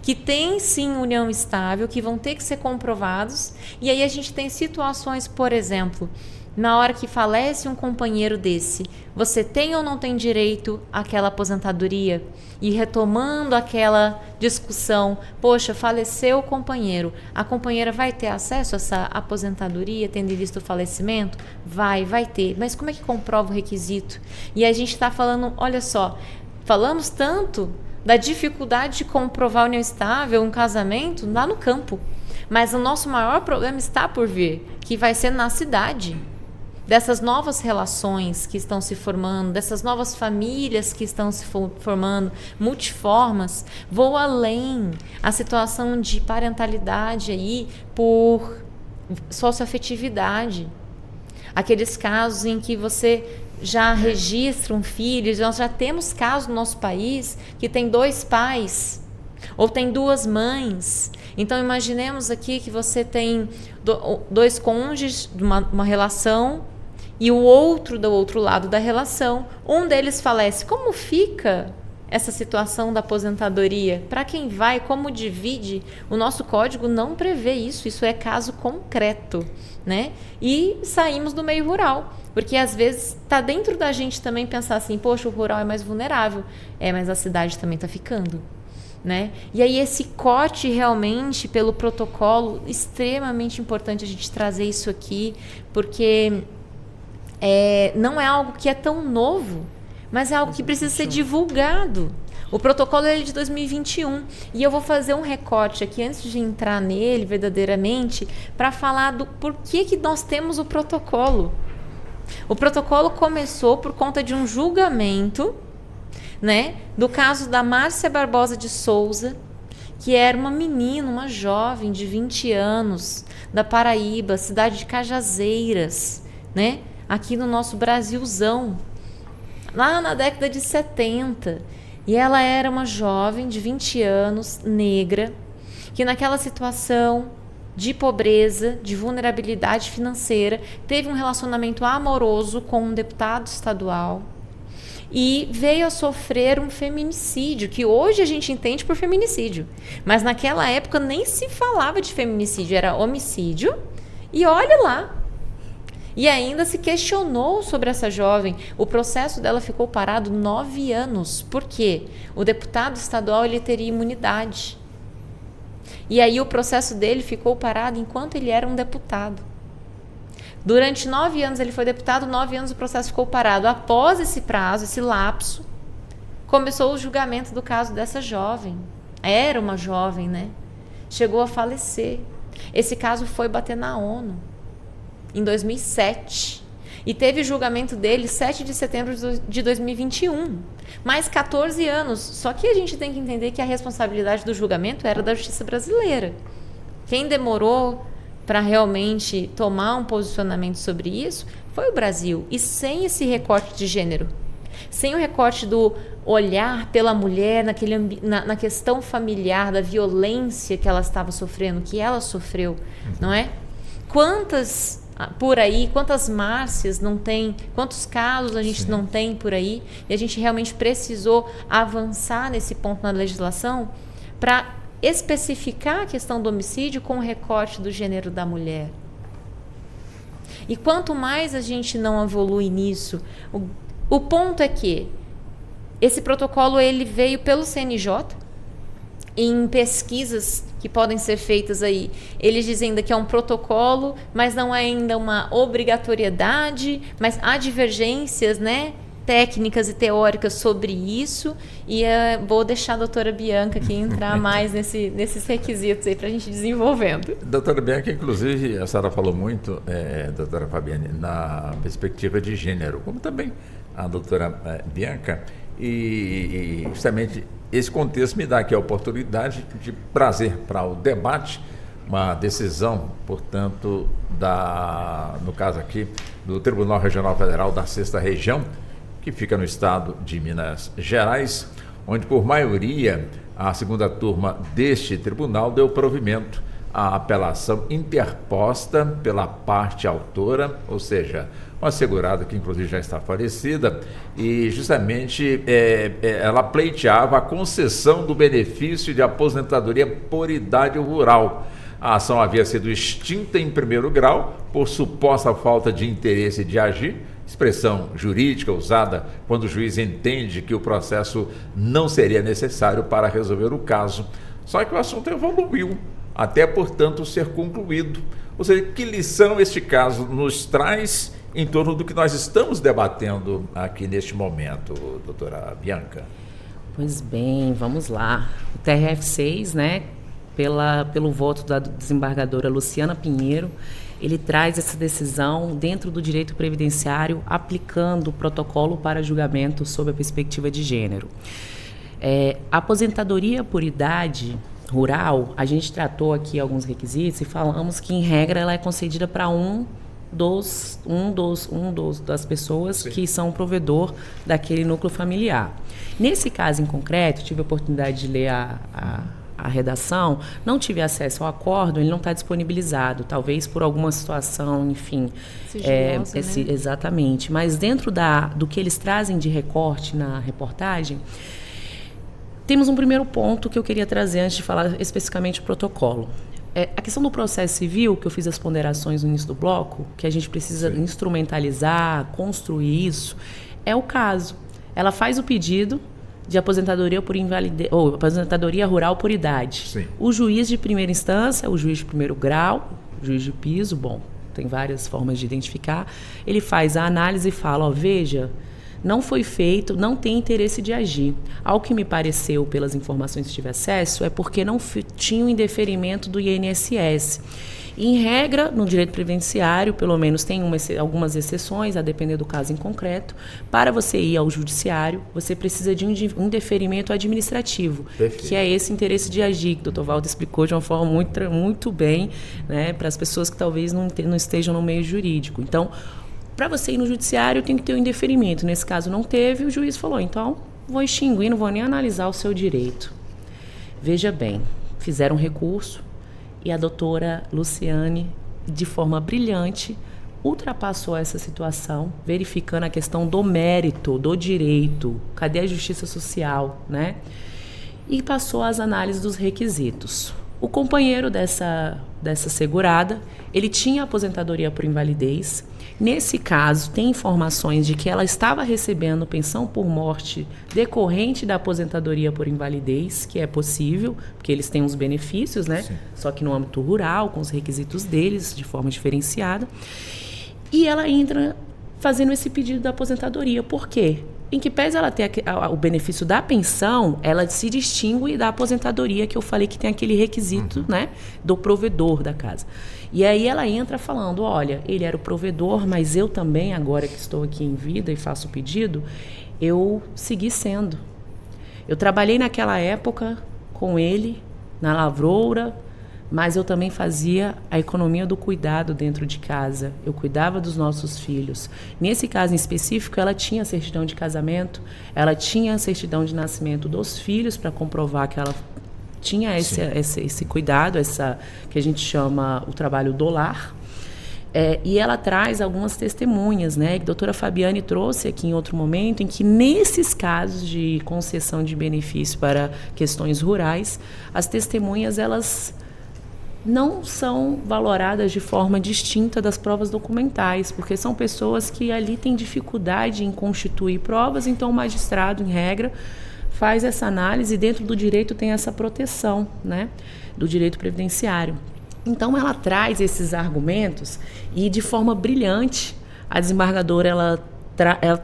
que tem sim união estável, que vão ter que ser comprovados. E aí a gente tem situações, por exemplo, na hora que falece um companheiro desse, você tem ou não tem direito àquela aposentadoria? E retomando aquela discussão, poxa, faleceu o companheiro, a companheira vai ter acesso a essa aposentadoria, tendo em vista o falecimento? Vai ter. Mas como é que comprova o requisito? E a gente está falando, olha só, falamos tanto da dificuldade de comprovar a união estável, um casamento, lá no campo. Mas o nosso maior problema está por vir, que vai ser na cidade. Dessas novas relações que estão se formando, dessas novas famílias que estão se formando, multiformas, vou além. A situação de parentalidade aí por socioafetividade. Aqueles casos em que você já registra um filho, nós já temos casos no nosso país que tem 2 pais ou tem 2 mães. Então imaginemos aqui que você tem 2 cônjuges de uma relação e o outro do outro lado da relação, um deles falece. Como fica essa situação da aposentadoria? Para quem vai, como divide? O nosso código não prevê isso, isso é caso concreto, né? E saímos do meio rural, porque às vezes está dentro da gente também pensar assim, poxa, o rural é mais vulnerável, mas a cidade também está ficando, né? E aí esse corte realmente pelo protocolo, extremamente importante a gente trazer isso aqui, porque não é algo que é tão novo, mas é algo que precisa ser divulgado. O protocolo é de 2021 e eu vou fazer um recorte aqui antes de entrar nele verdadeiramente para falar do porquê que nós temos o protocolo. O protocolo começou por conta de um julgamento, né, do caso da Márcia Barbosa de Souza, que era uma menina, uma jovem de 20 anos, da Paraíba, cidade de Cajazeiras, né? Aqui no nosso Brasilzão, lá na década de 70. E ela era uma jovem de 20 anos, negra, que naquela situação de pobreza, de vulnerabilidade financeira, teve um relacionamento amoroso com um deputado estadual e veio a sofrer um feminicídio, que hoje a gente entende por feminicídio. Mas naquela época nem se falava de feminicídio, era homicídio. E olha lá. E ainda se questionou sobre essa jovem. O processo dela ficou parado 9 anos. Por quê? O deputado estadual ele teria imunidade. E aí o processo dele ficou parado enquanto ele era um deputado. Durante 9 anos ele foi deputado, 9 anos o processo ficou parado. Após esse prazo, esse lapso, começou o julgamento do caso dessa jovem. Era uma jovem, né? Chegou a falecer. Esse caso foi bater na ONU em 2007. E teve julgamento dele 7 de setembro de 2021. Mais 14 anos. Só que a gente tem que entender que a responsabilidade do julgamento era da justiça brasileira. Quem demorou para realmente tomar um posicionamento sobre isso foi o Brasil. E sem esse recorte de gênero, sem o recorte do olhar pela mulher na questão familiar, da violência que ela estava sofrendo, que ela sofreu, não é? Quantas Márcias não tem, quantos casos a gente não tem por aí, e a gente realmente precisou avançar nesse ponto na legislação para especificar a questão do homicídio com o recorte do gênero da mulher. E quanto mais a gente não evolui nisso, o ponto é que esse protocolo ele veio pelo CNJ, em pesquisas que podem ser feitas aí, eles dizem ainda que é um protocolo, mas não é ainda uma obrigatoriedade, mas há divergências, né, técnicas e teóricas sobre isso, e vou deixar a doutora Bianca aqui entrar mais nesses requisitos aí para a gente desenvolvendo. Doutora Bianca, inclusive, a senhora falou muito, doutora Fabiane, na perspectiva de gênero, como também a doutora Bianca, e justamente esse contexto me dá aqui a oportunidade de trazer para o debate uma decisão, portanto, no caso aqui, do Tribunal Regional Federal da 6ª Região, que fica no estado de Minas Gerais, onde, por maioria, a segunda turma deste tribunal deu provimento à apelação interposta pela parte autora, ou seja, uma segurada que inclusive já está falecida, e justamente ela pleiteava a concessão do benefício de aposentadoria por idade rural. A ação havia sido extinta em primeiro grau por suposta falta de interesse de agir, expressão jurídica usada quando o juiz entende que o processo não seria necessário para resolver o caso. Só que o assunto evoluiu, até, portanto, ser concluído. Ou seja, que lição este caso nos traz em torno do que nós estamos debatendo aqui neste momento, doutora Bianca? Pois bem, vamos lá. O TRF6, né, pelo voto da desembargadora Luciana Pinheiro, ele traz essa decisão dentro do direito previdenciário, aplicando o protocolo para julgamento sob a perspectiva de gênero. A aposentadoria por idade rural, a gente tratou aqui alguns requisitos e falamos que, em regra, ela é concedida para das pessoas Sim. que são o provedor daquele núcleo familiar. Nesse caso em concreto, tive a oportunidade de ler a redação, não tive acesso ao acordo, ele não está disponibilizado, talvez por alguma situação, enfim. Sigilosa, né? Exatamente. Mas dentro do que eles trazem de recorte na reportagem, temos um primeiro ponto que eu queria trazer antes de falar especificamente do protocolo. A questão do processo civil, que eu fiz as ponderações no início do bloco, que a gente precisa Sim. instrumentalizar, construir isso, é o caso. Ela faz o pedido de aposentadoria por invalidez, ou aposentadoria rural por idade. Sim. O juiz de primeira instância, o juiz de primeiro grau, o juiz de piso, bom, tem várias formas de identificar, ele faz a análise e fala, veja, não foi feito, não tem interesse de agir. Ao que me pareceu, pelas informações que tive acesso, é porque não tinha o indeferimento do INSS. Em regra, no direito previdenciário, pelo menos tem algumas exceções, a depender do caso em concreto. Para você ir ao judiciário, você precisa de um indeferimento administrativo, que é esse interesse de agir, que o doutor Walter explicou de uma forma muito bem, né, para as pessoas que talvez não estejam no meio jurídico. Então, para você ir no judiciário, tem que ter um indeferimento. Nesse caso, não teve, o juiz falou, então, vou extinguir, não vou nem analisar o seu direito. Veja bem, fizeram recurso, e a doutora Luciane, de forma brilhante, ultrapassou essa situação, verificando a questão do mérito, do direito, cadê a justiça social, né? E passou as análises dos requisitos. O companheiro dessa segurada, ele tinha aposentadoria por invalidez. Nesse caso, tem informações de que ela estava recebendo pensão por morte decorrente da aposentadoria por invalidez, que é possível, porque eles têm uns benefícios, né? Sim. Só que no âmbito rural, com os requisitos deles, de forma diferenciada. E ela entra fazendo esse pedido da aposentadoria. Por quê? Em que pese ela ter o benefício da pensão, ela se distingue da aposentadoria, que eu falei que tem aquele requisito, né, do provedor da casa. E aí ela entra falando, olha, ele era o provedor, mas eu também, agora que estou aqui em vida e faço o pedido, eu segui sendo. Eu trabalhei naquela época com ele, na lavoura, mas eu também fazia a economia do cuidado dentro de casa. Eu cuidava dos nossos filhos. Nesse caso em específico, ela tinha certidão de casamento, ela tinha certidão de nascimento dos filhos para comprovar que ela tinha esse cuidado, que a gente chama o trabalho do lar. E ela traz algumas testemunhas, né, que a doutora Fabiane trouxe aqui em outro momento, em que nesses casos de concessão de benefício para questões rurais, as testemunhas, elas não são valoradas de forma distinta das provas documentais, porque são pessoas que ali têm dificuldade em constituir provas, então o magistrado, em regra, faz essa análise e dentro do direito tem essa proteção, né, do direito previdenciário. Então ela traz esses argumentos e de forma brilhante a desembargadora, ela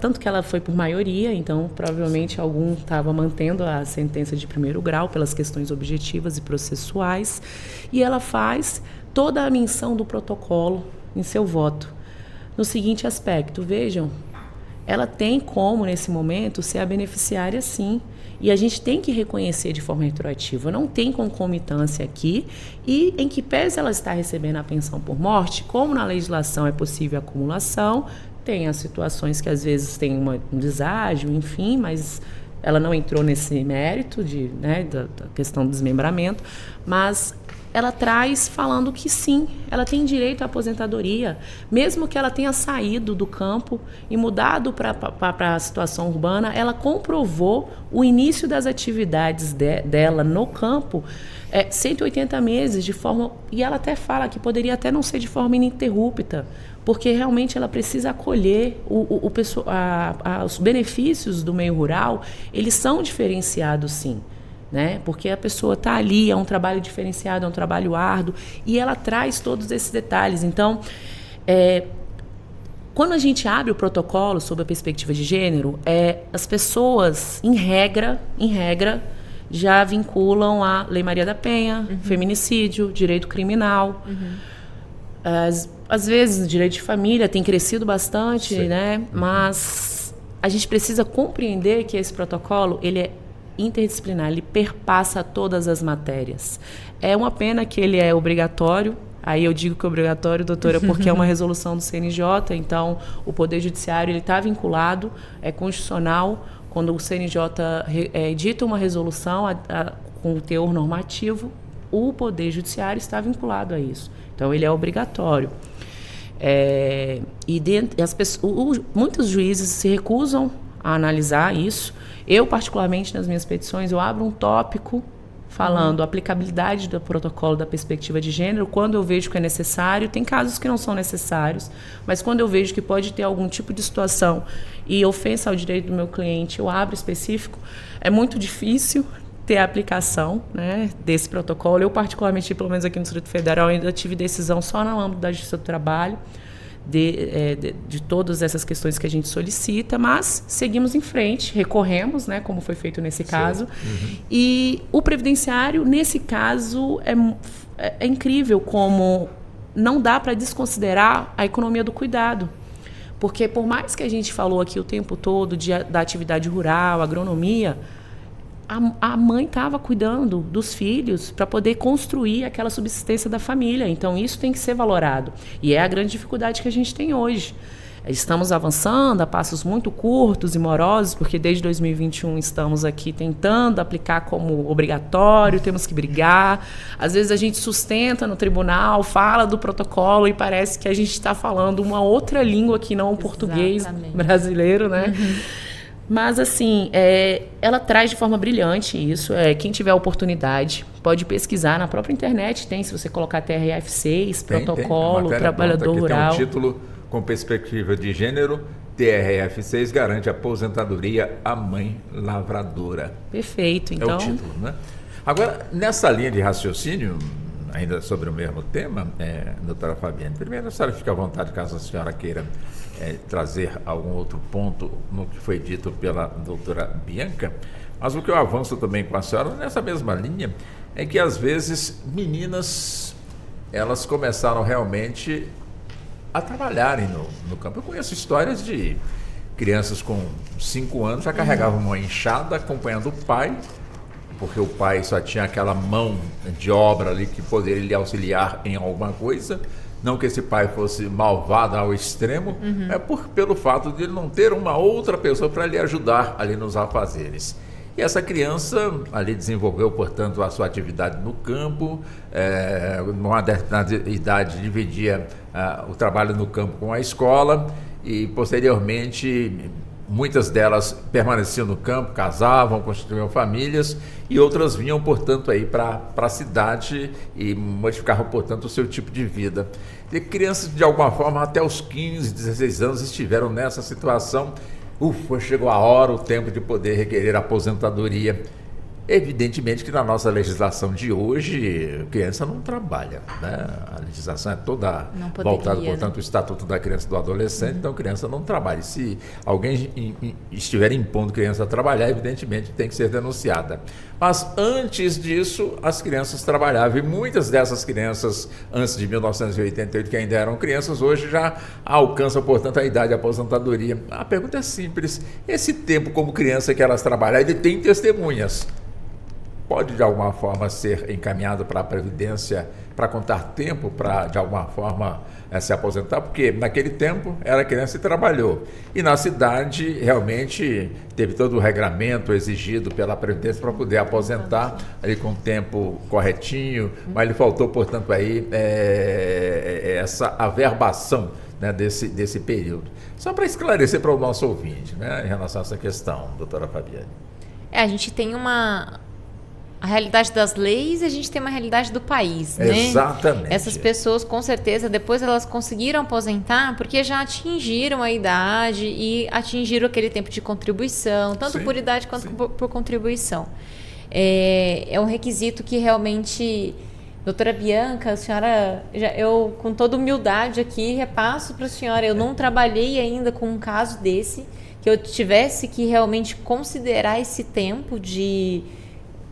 tanto que ela foi por maioria, então provavelmente algum estava mantendo a sentença de primeiro grau pelas questões objetivas e processuais, e ela faz toda a menção do protocolo em seu voto. No seguinte aspecto, vejam, ela tem como, nesse momento, ser a beneficiária sim, e a gente tem que reconhecer de forma retroativa, não tem concomitância aqui, e em que pese ela está recebendo a pensão por morte, como na legislação é possível a acumulação, tem as situações que às vezes tem um deságio, enfim, mas ela não entrou nesse mérito da questão do desmembramento, mas ela traz falando que sim, ela tem direito à aposentadoria, mesmo que ela tenha saído do campo e mudado para a situação urbana, ela comprovou o início das atividades dela no campo, 180 meses, e ela até fala que poderia até não ser de forma ininterrupta, porque realmente ela precisa acolher os benefícios do meio rural, eles são diferenciados sim, né? Porque a pessoa está ali, é um trabalho diferenciado, é um trabalho árduo, e ela traz todos esses detalhes. Então, quando a gente abre o protocolo sobre a perspectiva de gênero, as pessoas, em regra, já vinculam a Lei Maria da Penha, feminicídio, direito criminal. Às vezes, o direito de família tem crescido bastante, né? Mas a gente precisa compreender que esse protocolo, ele é interdisciplinar, ele perpassa todas as matérias. É uma pena que ele é obrigatório. Aí eu digo que é obrigatório, doutora, porque é uma resolução do CNJ, então o Poder Judiciário está vinculado, é constitucional. Quando o CNJ edita uma resolução com teor normativo, o Poder Judiciário está vinculado a isso. Então, ele é obrigatório. Muitos juízes se recusam a analisar isso. Eu, particularmente, nas minhas petições, eu abro um tópico falando a aplicabilidade do protocolo da perspectiva de gênero, quando eu vejo que é necessário. Tem casos que não são necessários, mas quando eu vejo que pode ter algum tipo de situação e ofensa ao direito do meu cliente, eu abro específico. É muito difícil ter a aplicação, né, desse protocolo. Eu, particularmente, pelo menos aqui no Distrito Federal, ainda tive decisão só no âmbito da Justiça do Trabalho. de todas essas questões que a gente solicita, mas seguimos em frente, recorremos, né, como foi feito nesse caso. E o previdenciário, nesse caso, é incrível como não dá para desconsiderar a economia do cuidado. Porque por mais que a gente falou aqui o tempo todo da atividade rural, agronomia, a mãe estava cuidando dos filhos para poder construir aquela subsistência da família. Então, isso tem que ser valorado. E é a grande dificuldade que a gente tem hoje. Estamos avançando a passos muito curtos e morosos, porque desde 2021 estamos aqui tentando aplicar como obrigatório, temos que brigar. Às vezes a gente sustenta no tribunal, fala do protocolo e parece que a gente está falando uma outra língua que não o português brasileiro, né? Mas, assim, ela traz de forma brilhante isso. Quem tiver a oportunidade pode pesquisar na própria internet. Tem, se você colocar TRF6, protocolo, trabalhador rural. Tem um título com perspectiva de gênero. TRF6 garante aposentadoria à mãe lavradora. Perfeito, então. É o título, né? Agora, nessa linha de raciocínio, ainda sobre o mesmo tema, doutora Fabiane, primeiro a senhora fica à vontade, caso a senhora queira trazer algum outro ponto no que foi dito pela doutora Bianca, mas o que eu avanço também com a senhora nessa mesma linha é que às vezes meninas, elas começaram realmente a trabalharem no campo. Eu conheço histórias de crianças com 5 anos já carregavam uma enxada acompanhando o pai, porque o pai só tinha aquela mão de obra ali que poderia lhe auxiliar em alguma coisa. Não que esse pai fosse malvado ao extremo, pelo fato de ele não ter uma outra pessoa para lhe ajudar ali nos afazeres. E essa criança ali desenvolveu, portanto, a sua atividade no campo, numa determinada idade dividia o trabalho no campo com a escola e, posteriormente, muitas delas permaneciam no campo, casavam, constituíam famílias e outras vinham, portanto, aí para a cidade e modificavam, portanto, o seu tipo de vida. E crianças, de alguma forma, até os 15, 16 anos estiveram nessa situação. Chegou a hora, o tempo de poder requerer aposentadoria. Evidentemente que na nossa legislação de hoje, criança não trabalha, né? A legislação é toda voltada, portanto, ao Estatuto da Criança e do Adolescente, então criança não trabalha. E se alguém estiver impondo criança a trabalhar, evidentemente tem que ser denunciada. Mas antes disso, as crianças trabalhavam e muitas dessas crianças, antes de 1988, que ainda eram crianças, hoje já alcançam, portanto, a idade de aposentadoria. A pergunta é simples: esse tempo como criança que elas trabalham, ele tem testemunhas. Pode, de alguma forma, ser encaminhado para a Previdência para contar tempo para, de alguma forma, se aposentar? Porque naquele tempo era criança e trabalhou. E na cidade, realmente, teve todo o regramento exigido pela Previdência para poder aposentar ali com o tempo corretinho, mas lhe faltou, portanto, aí essa averbação, né, desse período. Só para esclarecer para o nosso ouvinte, né, em relação a essa questão, doutora Fabiane. A gente tem a realidade das leis e a gente tem uma realidade do país, né? Exatamente. Essas pessoas, com certeza, depois elas conseguiram aposentar porque já atingiram a idade e atingiram aquele tempo de contribuição, tanto por idade quanto por contribuição. É um requisito que realmente, doutora Bianca, a senhora, eu com toda humildade aqui repasso para a senhora, eu não trabalhei ainda com um caso desse, que eu tivesse que realmente considerar esse tempo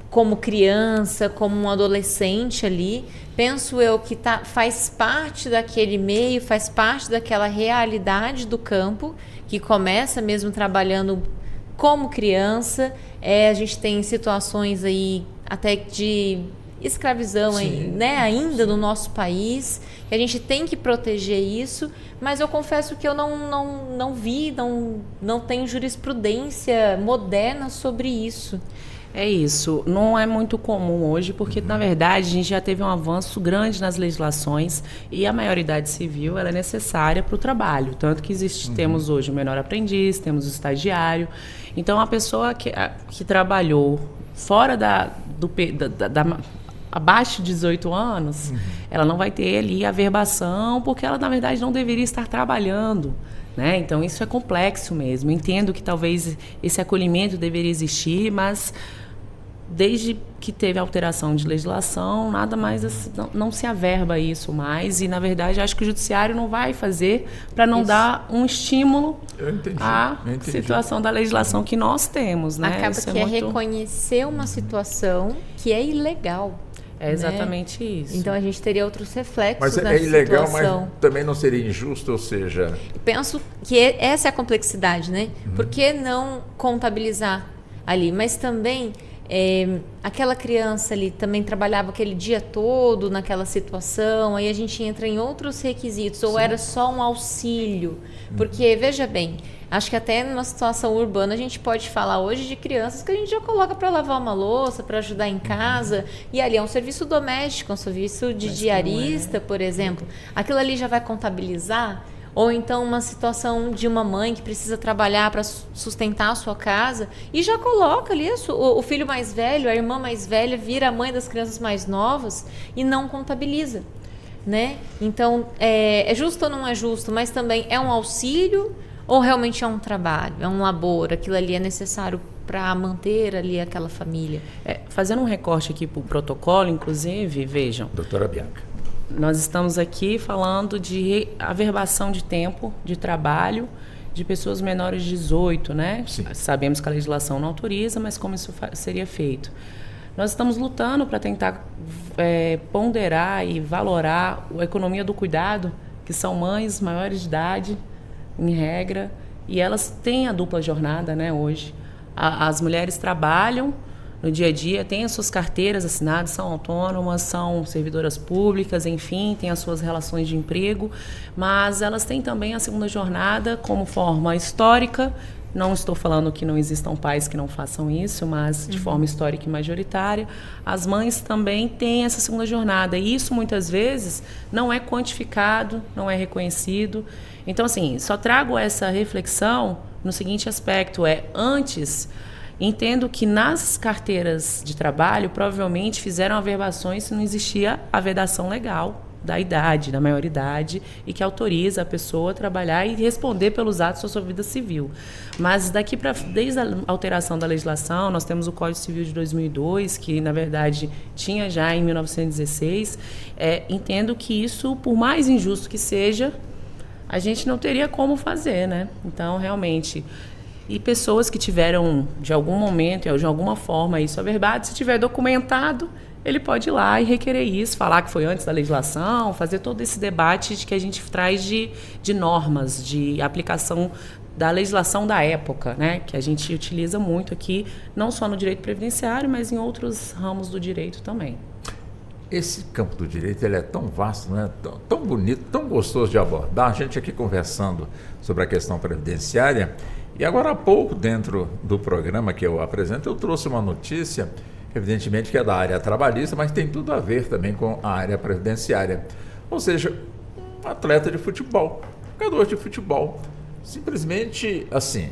como criança, como um adolescente ali. Penso eu que faz parte daquele meio, faz parte daquela realidade do campo, que começa mesmo trabalhando como criança. A gente tem situações aí até de escravidão ainda no nosso país, que a gente tem que proteger isso, mas eu confesso que eu não vi, não tenho jurisprudência moderna sobre isso. É isso, não é muito comum hoje, porque, na verdade, a gente já teve um avanço grande nas legislações e a maioridade civil ela é necessária para o trabalho, tanto que temos hoje o menor aprendiz, temos o estagiário. Então, a pessoa que trabalhou fora abaixo de 18 anos, ela não vai ter ali a verbação, porque ela, na verdade, não deveria estar trabalhando, né? Então, isso é complexo mesmo. Entendo que talvez esse acolhimento deveria existir, mas desde que teve alteração de legislação, nada mais, não se averba isso mais, e, na verdade, acho que o judiciário não vai fazer para não dar um estímulo à situação da legislação que nós temos. Né? Acaba isso que é reconhecer uma situação que é ilegal. É exatamente isso. Então, a gente teria outros reflexos nessa situação. Mas é ilegal, mas também não seria injusto, ou seja... Penso que essa é a complexidade, né? Por que não contabilizar ali? Mas também... aquela criança ali também trabalhava aquele dia todo naquela situação, aí a gente entra em outros requisitos, ou era só um auxílio, porque, veja bem, acho que até numa situação urbana a gente pode falar hoje de crianças que a gente já coloca para lavar uma louça, para ajudar em casa, e ali é um serviço doméstico, um serviço de diarista, por exemplo. Aquilo ali já vai contabilizar? Ou então uma situação de uma mãe que precisa trabalhar para sustentar a sua casa e já coloca ali o filho mais velho, a irmã mais velha, vira a mãe das crianças mais novas e não contabiliza, né? Então, é justo ou não é justo, mas também é um auxílio ou realmente é um trabalho, é um labor, aquilo ali é necessário para manter ali aquela família? Fazendo um recorte aqui para o protocolo, inclusive, vejam. Doutora Bianca. Nós estamos aqui falando de averbação de tempo de trabalho de pessoas menores de 18, né? Sim. Sabemos que a legislação não autoriza, mas como isso seria feito? Nós estamos lutando para tentar ponderar e valorar a economia do cuidado, que são mães maiores de idade, em regra, e elas têm a dupla jornada, né, hoje. As mulheres trabalham no dia a dia, têm as suas carteiras assinadas, são autônomas, são servidoras públicas, enfim, têm as suas relações de emprego, mas elas têm também a segunda jornada como forma histórica. Não estou falando que não existam pais que não façam isso, mas de forma histórica e majoritária. As mães também têm essa segunda jornada, e isso muitas vezes não é quantificado, não é reconhecido. Então, assim, só trago essa reflexão no seguinte aspecto, antes... Entendo que nas carteiras de trabalho, provavelmente fizeram averbações se não existia a vedação legal da idade, da maioridade, e que autoriza a pessoa a trabalhar e responder pelos atos da sua vida civil. Mas daqui para, desde a alteração da legislação, nós temos o Código Civil de 2002, que na verdade tinha já em 1916, entendo que isso, por mais injusto que seja, a gente não teria como fazer, né? Então, realmente... E pessoas que tiveram, de algum momento, ou de alguma forma, isso averbado, se tiver documentado, ele pode ir lá e requerer isso, falar que foi antes da legislação, fazer todo esse debate de que a gente traz de normas, de aplicação da legislação da época, né? Que a gente utiliza muito aqui, não só no direito previdenciário, mas em outros ramos do direito também. Esse campo do direito ele é tão vasto, né? Tão bonito, tão gostoso de abordar. A gente aqui conversando sobre a questão previdenciária. E agora há pouco, dentro do programa que eu apresento, eu trouxe uma notícia, evidentemente que é da área trabalhista, mas tem tudo a ver também com a área previdenciária. Ou seja, um atleta de futebol, um jogador de futebol, simplesmente assim,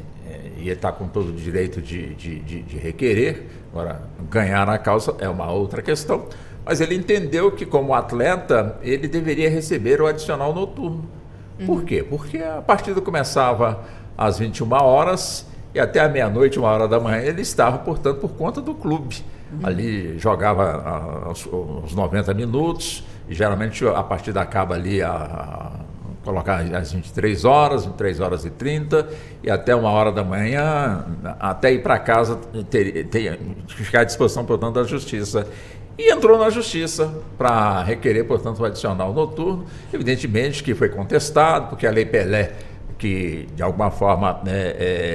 e ele está com todo o direito de requerer, agora ganhar na causa é uma outra questão, mas ele entendeu que como atleta ele deveria receber o adicional noturno. Por quê? Porque a partida começava às 21 horas e até à meia-noite, 1h da manhã, ele estava, portanto, por conta do clube. Ali jogava os 90 minutos, e geralmente a partida acaba ali colocar às 23 horas, 23 horas e 30, e até 1h da manhã, até ir para casa, ficar à disposição, portanto, da Justiça. E entrou na Justiça para requerer, portanto, o adicional noturno. Evidentemente que foi contestado, porque a Lei Pelé, que de alguma forma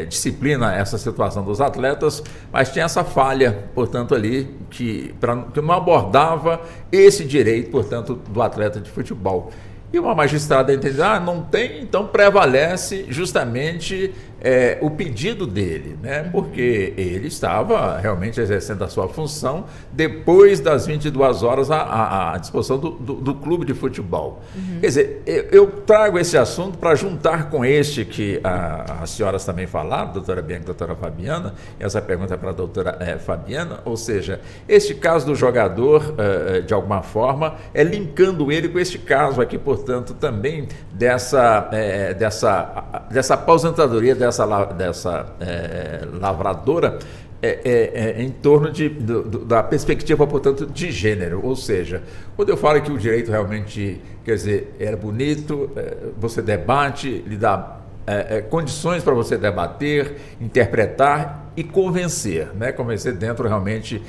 disciplina essa situação dos atletas, mas tinha essa falha, portanto, ali, que não abordava esse direito, portanto, do atleta de futebol. E uma magistrada entendeu, não tem, então prevalece justamente o pedido dele, né? Porque ele estava realmente exercendo a sua função depois das 22 horas à disposição do clube de futebol. Quer dizer, eu trago esse assunto para juntar com este que as senhoras também falaram, doutora Bianca e doutora Fabiana, essa pergunta é para a doutora Fabiana, ou seja, este caso do jogador, de alguma forma, linkando ele com este caso aqui, portanto, também dessa aposentadoria, dessa dessa lavradora em torno da perspectiva, portanto, de gênero. Ou seja, quando eu falo que o direito realmente, quer dizer, é bonito, você debate, lhe dá condições para você debater, interpretar e convencer, né? Convencer dentro realmente,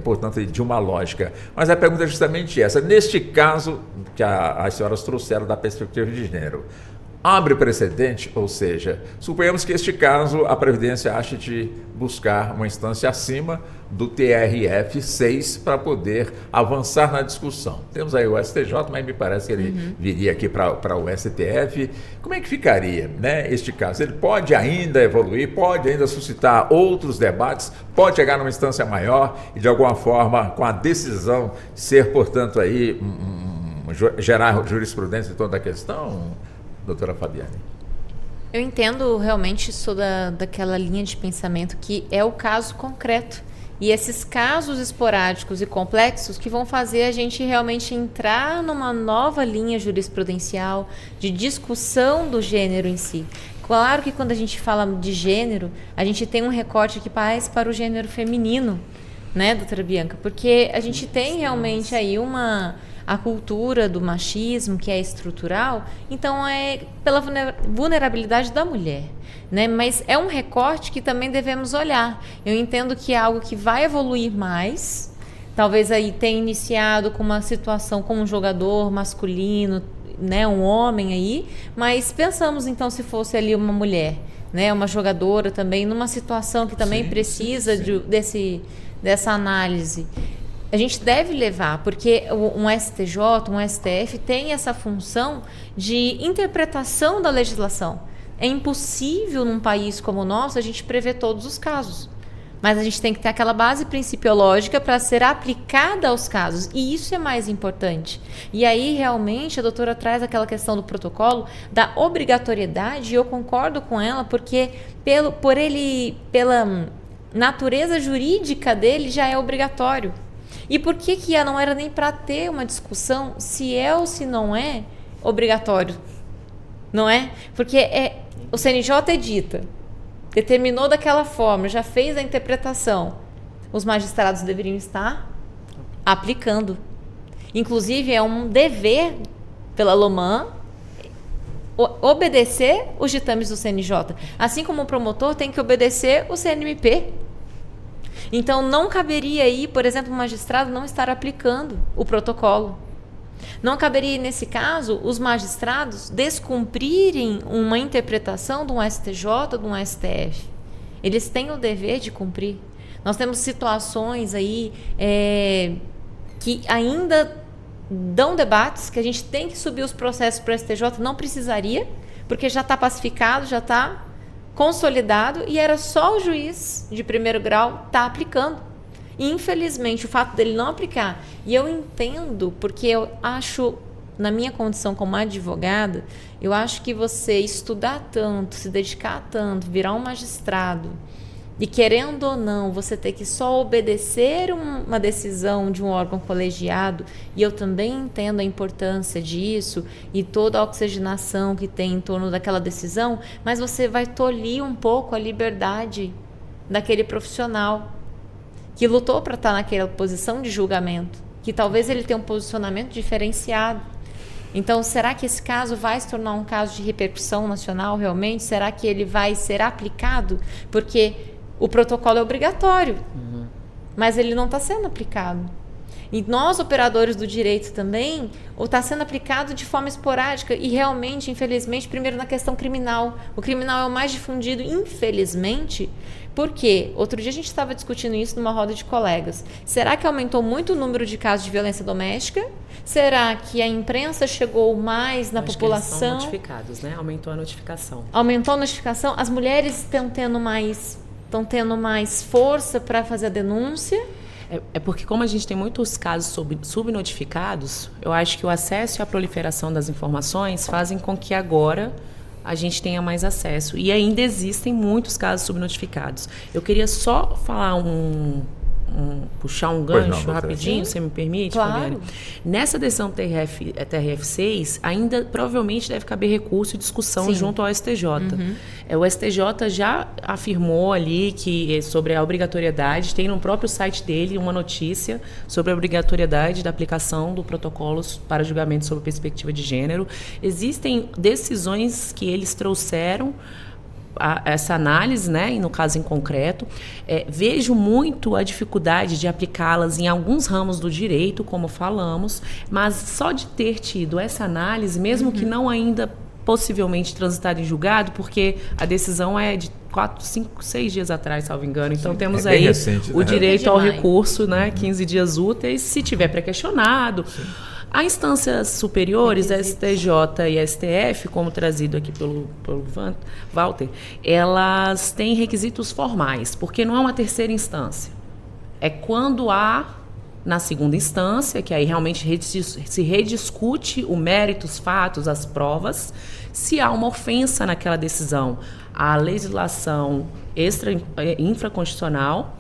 portanto, de uma lógica. Mas a pergunta é justamente essa. Neste caso que as senhoras trouxeram da perspectiva de gênero, abre precedente, ou seja, suponhamos que este caso a Previdência ache de buscar uma instância acima do TRF6 para poder avançar na discussão. Temos aí o STJ, mas me parece que ele viria aqui para o STF. Como é que ficaria, né, este caso? Ele pode ainda evoluir, pode ainda suscitar outros debates, pode chegar numa instância maior e, de alguma forma, com a decisão ser, portanto, aí gerar jurisprudência em toda a questão, doutora Fabiane? Eu entendo realmente, sou daquela linha de pensamento que é o caso concreto. E esses casos esporádicos e complexos que vão fazer a gente realmente entrar numa nova linha jurisprudencial de discussão do gênero em si. Claro que quando a gente fala de gênero, a gente tem um recorte aqui mais para o gênero feminino, né, doutora Bianca? Porque a gente tem realmente aí a cultura do machismo, que é estrutural, então é pela vulnerabilidade da mulher, né? Mas é um recorte que também devemos olhar. Eu entendo que é algo que vai evoluir mais, talvez aí tenha iniciado com uma situação com um jogador masculino, né, um homem aí, mas pensamos então se fosse ali uma mulher, né, uma jogadora também, numa situação que também precisa dessa análise. A gente deve levar, porque um STJ, um STF tem essa função de interpretação da legislação. É impossível num país como o nosso a gente prever todos os casos. Mas a gente tem que ter aquela base principiológica para ser aplicada aos casos. E isso é mais importante. E aí, realmente, a doutora traz aquela questão do protocolo, da obrigatoriedade, e eu concordo com ela, porque pela natureza jurídica dele já é obrigatório. E por que não era nem para ter uma discussão se é ou se não é obrigatório? Não é? Porque o CNJ edita, determinou daquela forma, já fez a interpretação. Os magistrados deveriam estar aplicando. Inclusive, é um dever pela LOMAN obedecer os ditames do CNJ. Assim como o promotor tem que obedecer o CNMP. Então, não caberia aí, por exemplo, o magistrado não estar aplicando o protocolo. Não caberia, nesse caso, os magistrados descumprirem uma interpretação de um STJ, de um STF. Eles têm o dever de cumprir. Nós temos situações aí que ainda dão debates, que a gente tem que subir os processos para o STJ, não precisaria, porque já está pacificado, já está consolidado, e era só o juiz de primeiro grau estar aplicando. E, infelizmente, o fato dele não aplicar, e eu entendo, porque eu acho, na minha condição como advogada, eu acho que você estudar tanto, se dedicar tanto, virar um magistrado, e querendo ou não, você ter que só obedecer uma decisão de um órgão colegiado, e eu também entendo a importância disso e toda a oxigenação que tem em torno daquela decisão, mas você vai tolir um pouco a liberdade daquele profissional que lutou para estar naquela posição de julgamento, que talvez ele tenha um posicionamento diferenciado. Então, será que esse caso vai se tornar um caso de repercussão nacional realmente? Será que ele vai ser aplicado? Porque o protocolo é obrigatório, mas ele não está sendo aplicado. E nós, operadores do direito também, está sendo aplicado de forma esporádica e realmente, infelizmente, primeiro na questão criminal. O criminal é o mais difundido, infelizmente, porque outro dia a gente estava discutindo isso numa roda de colegas. Será que aumentou muito o número de casos de violência doméstica? Será que a imprensa chegou mais na população? Que eles são notificados, né? Aumentou a notificação. Aumentou a notificação? As mulheres estão tendo mais força para fazer a denúncia? É porque, como a gente tem muitos casos subnotificados, eu acho que o acesso e a proliferação das informações fazem com que agora a gente tenha mais acesso. E ainda existem muitos casos subnotificados. Eu queria só falar puxar um Pois não, gancho doutora. rapidinho, você me permite, Claro. Fabiane? Nessa decisão TRF6, ainda provavelmente deve caber recurso e discussão Sim. junto ao STJ. O STJ já afirmou ali que sobre a obrigatoriedade, tem no próprio site dele uma notícia sobre a obrigatoriedade da aplicação do protocolo para julgamento sob perspectiva de gênero. Existem decisões que eles trouxeram essa análise, né, e no caso em concreto, vejo muito a dificuldade de aplicá-las em alguns ramos do direito, como falamos, mas só de ter tido essa análise, mesmo que não ainda possivelmente transitada em julgado, porque a decisão é de 4, 5, 6 dias atrás, salvo engano. Então temos bem aí recente, o né? direito De ao maio. recurso, né, 15 dias úteis, se tiver pré-questionado. As instâncias superiores, STJ e STF, como trazido aqui pelo Walter, elas têm requisitos formais, porque não é uma terceira instância. É quando há, na segunda instância, que aí realmente se rediscute o mérito, os fatos, as provas, se há uma ofensa naquela decisão à legislação infraconstitucional,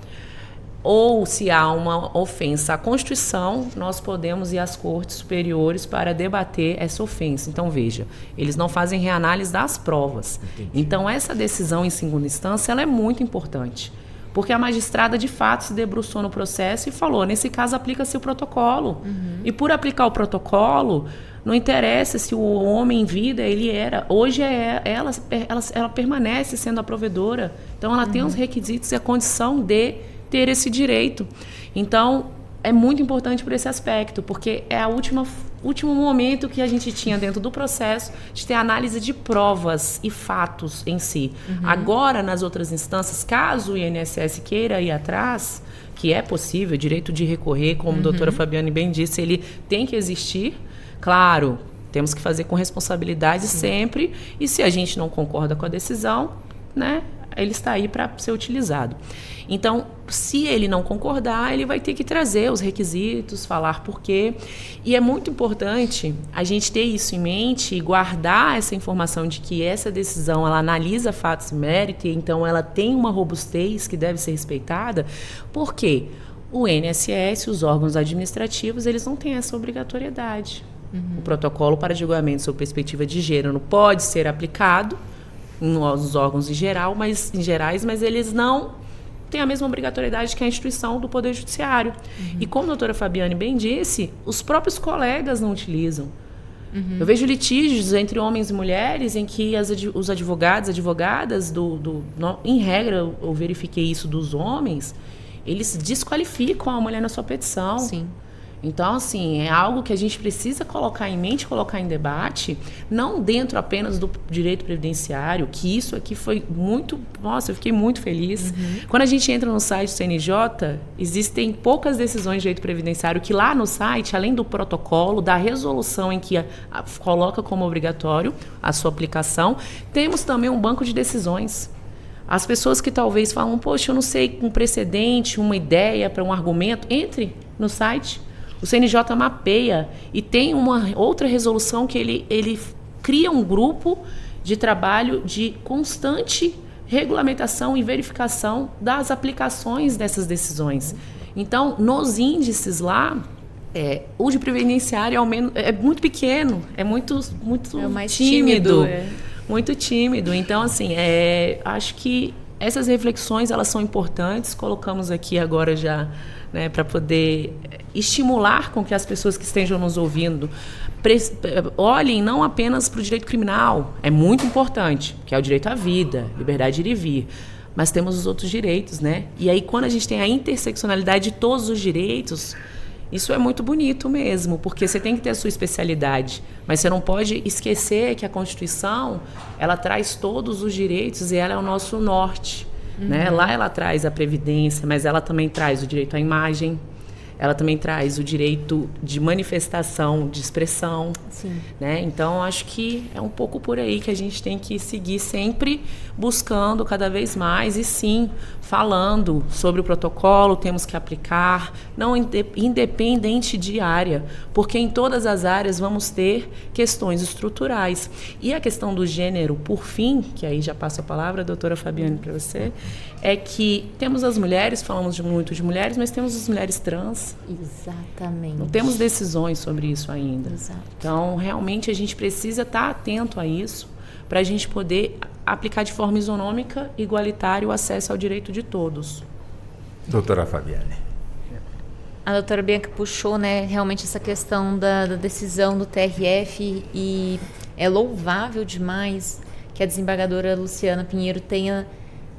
ou se há uma ofensa à Constituição, nós podemos ir às cortes superiores para debater essa ofensa. Então, veja, eles não fazem reanálise das provas. Entendi. Então, essa decisão em segunda instância ela é muito importante, porque a magistrada, de fato, se debruçou no processo e falou, nesse caso, aplica-se o protocolo. E por aplicar o protocolo, não interessa se o homem em vida ele era. Hoje ela permanece sendo a provedora. Então, ela tem os requisitos e a condição de ter esse direito. Então, é muito importante por esse aspecto, porque é o último momento que a gente tinha dentro do processo de ter análise de provas e fatos em si. Agora, nas outras instâncias, caso o INSS queira ir atrás, que é possível, o direito de recorrer, como a doutora Fabiane bem disse, ele tem que existir. Claro, temos que fazer com responsabilidade sempre, e se a gente não concorda com a decisão, né, ele está aí para ser utilizado. Então, se ele não concordar, ele vai ter que trazer os requisitos, falar por quê. E é muito importante a gente ter isso em mente e guardar essa informação de que essa decisão, ela analisa fatos e mérito, então ela tem uma robustez que deve ser respeitada, porque o INSS, os órgãos administrativos, eles não têm essa obrigatoriedade. O protocolo para julgamento sob perspectiva de gênero pode ser aplicado nos órgãos em gerais, mas eles não têm a mesma obrigatoriedade que a instituição do Poder Judiciário. E como a doutora Fabiane bem disse, os próprios colegas não utilizam. Eu vejo litígios entre homens e mulheres em que os advogados, advogadas, em regra, eu verifiquei isso dos homens, eles desqualificam a mulher na sua petição. Sim. Então, assim, é algo que a gente precisa colocar em mente, colocar em debate, não dentro apenas do direito previdenciário, que isso aqui foi muito... Nossa, eu fiquei muito feliz. Quando a gente entra no site do CNJ, existem poucas decisões de direito previdenciário que lá no site, além do protocolo, da resolução em que coloca como obrigatório a sua aplicação, temos também um banco de decisões. As pessoas que talvez falam, poxa, eu não sei um precedente, uma ideia para um argumento, entre no site. O CNJ mapeia e tem uma outra resolução que ele cria um grupo de trabalho de constante regulamentação e verificação das aplicações dessas decisões. Então, nos índices lá, o de previdenciário é muito pequeno, é muito mais tímido. tímido. Muito tímido. Então, assim, acho que essas reflexões, elas são importantes. Colocamos aqui agora já, né, para poder estimular com que as pessoas que estejam nos ouvindo olhem não apenas para o direito criminal. É muito importante, que é o direito à vida, liberdade de ir e vir. Mas temos os outros direitos, né? E aí, quando a gente tem a interseccionalidade de todos os direitos, isso é muito bonito mesmo, porque você tem que ter a sua especialidade, mas você não pode esquecer que a Constituição, ela traz todos os direitos e ela é o nosso norte, né? Lá ela traz a previdência, mas ela também traz o direito à imagem, ela também traz o direito de manifestação, de expressão. Sim. Né? Então, acho que é um pouco por aí que a gente tem que seguir sempre buscando cada vez mais e, sim, falando sobre o protocolo, temos que aplicar, não independente de área, porque em todas as áreas vamos ter questões estruturais. E a questão do gênero, por fim, que aí já passo a palavra, doutora Fabiane, para você, é que temos as mulheres, falamos muito de mulheres, mas temos as mulheres trans. Exatamente. Não temos decisões sobre isso ainda. Exato. Então, realmente, a gente precisa estar atento a isso para a gente poder aplicar de forma isonômica, igualitária, o acesso ao direito de todos. Doutora Fabiane. A doutora Bianca puxou, né, realmente essa questão da decisão do TRF e é louvável demais que a desembargadora Luciana Pinheiro tenha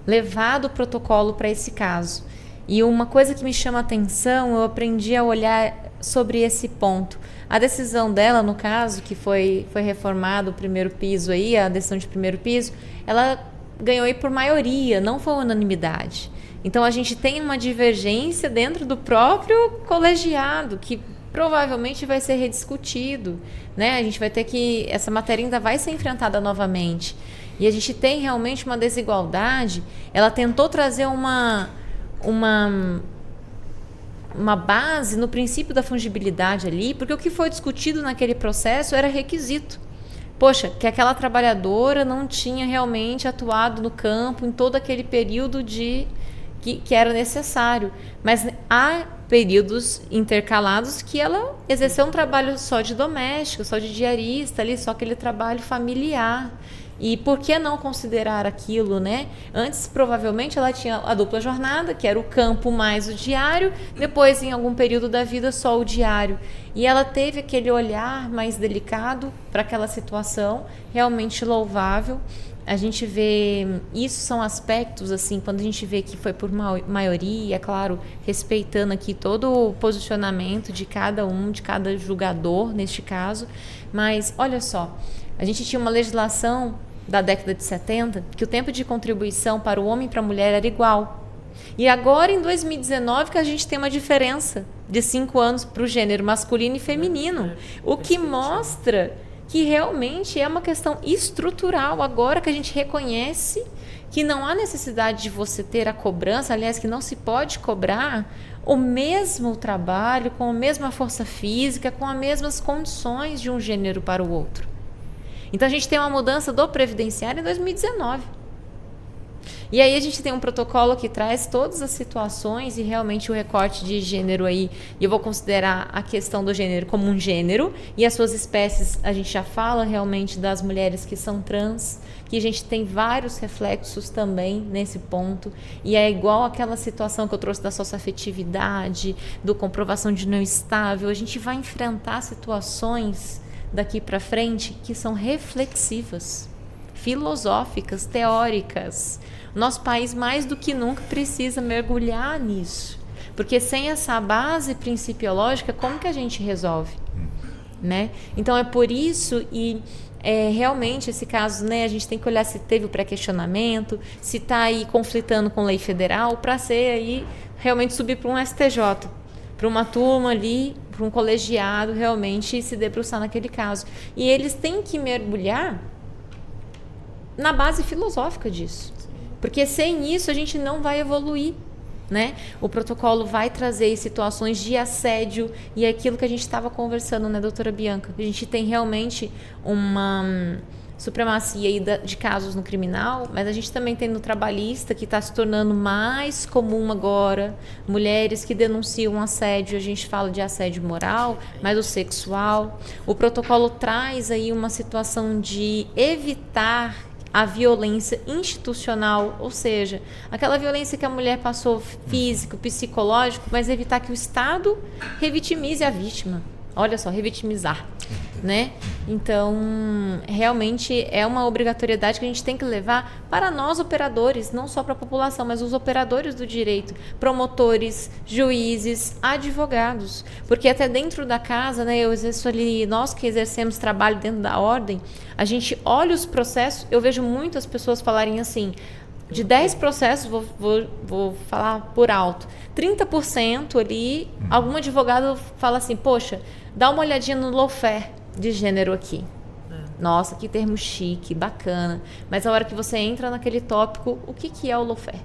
levado o protocolo para esse caso. E uma coisa que me chama a atenção, eu aprendi a olhar sobre esse ponto. A decisão dela, no caso, que foi reformado o primeiro piso aí, a decisão de primeiro piso, ela ganhou aí por maioria, não foi unanimidade. Então a gente tem uma divergência dentro do próprio colegiado, que provavelmente vai ser rediscutido, né? A gente vai ter que, essa matéria ainda vai ser enfrentada novamente. E a gente tem realmente uma desigualdade. Ela tentou trazer uma base no princípio da fungibilidade ali, porque o que foi discutido naquele processo era requisito. Poxa, que aquela trabalhadora não tinha realmente atuado no campo em todo aquele período que era necessário. Mas há períodos intercalados que ela exerceu um trabalho só de doméstico, só de diarista ali, só aquele trabalho familiar. E por que não considerar aquilo, né? Antes, provavelmente, ela tinha a dupla jornada, que era o campo mais o diário, depois, em algum período da vida, só o diário. E ela teve aquele olhar mais delicado para aquela situação, realmente louvável. A gente vê, isso são aspectos, assim, quando a gente vê que foi por maioria, é claro, respeitando aqui todo o posicionamento de cada julgador, neste caso. Mas, olha só, a gente tinha uma legislação da década de 70, que o tempo de contribuição para o homem e para a mulher era igual. E agora, em 2019, que a gente tem uma diferença de 5 anos para o gênero masculino e feminino, o que mostra que realmente é uma questão estrutural, agora que a gente reconhece que não há necessidade de você ter a cobrança, aliás, que não se pode cobrar o mesmo trabalho, com a mesma força física, com as mesmas condições de um gênero para o outro. Então, a gente tem uma mudança do previdenciário em 2019. E aí a gente tem um protocolo que traz todas as situações e realmente o recorte de gênero aí, e eu vou considerar a questão do gênero como um gênero, e as suas espécies, a gente já fala realmente das mulheres que são trans, que a gente tem vários reflexos também nesse ponto, e é igual aquela situação que eu trouxe da socioafetividade, do comprovação de não estável, a gente vai enfrentar situações daqui para frente que são reflexivas, filosóficas, teóricas. O nosso país mais do que nunca precisa mergulhar nisso, porque sem essa base principiológica, como que a gente resolve, né? Então é por isso e realmente esse caso, né, a gente tem que olhar se teve o pré-questionamento, se está aí conflitando com lei federal, para ser aí realmente subir para um STJ, para uma turma ali, para um colegiado realmente se debruçar naquele caso. E eles têm que mergulhar na base filosófica disso. Porque sem isso a gente não vai evoluir, né? O protocolo vai trazer situações de assédio e aquilo que a gente estava conversando, né, doutora Bianca? A gente tem realmente uma supremacia aí de casos no criminal, mas a gente também tem no trabalhista, que está se tornando mais comum agora, mulheres que denunciam assédio, a gente fala de assédio moral, mas o sexual. O protocolo traz aí uma situação de evitar a violência institucional, ou seja, aquela violência que a mulher passou físico, psicológico, mas evitar que o Estado revitimize a vítima. Olha só, revitimizar, né? Então, realmente é uma obrigatoriedade que a gente tem que levar para nós operadores, não só para a população, mas os operadores do direito, promotores, juízes, advogados, porque até dentro da casa, né, eu exerço ali, nós que exercemos trabalho dentro da ordem, a gente olha os processos, eu vejo muitas pessoas falarem assim, de 10 processos, vou falar por alto, 30% ali, algum advogado fala assim, poxa, dá uma olhadinha no lawfare de gênero aqui. Nossa, que termo chique, bacana. Mas a hora que você entra naquele tópico, o que é o lawfare?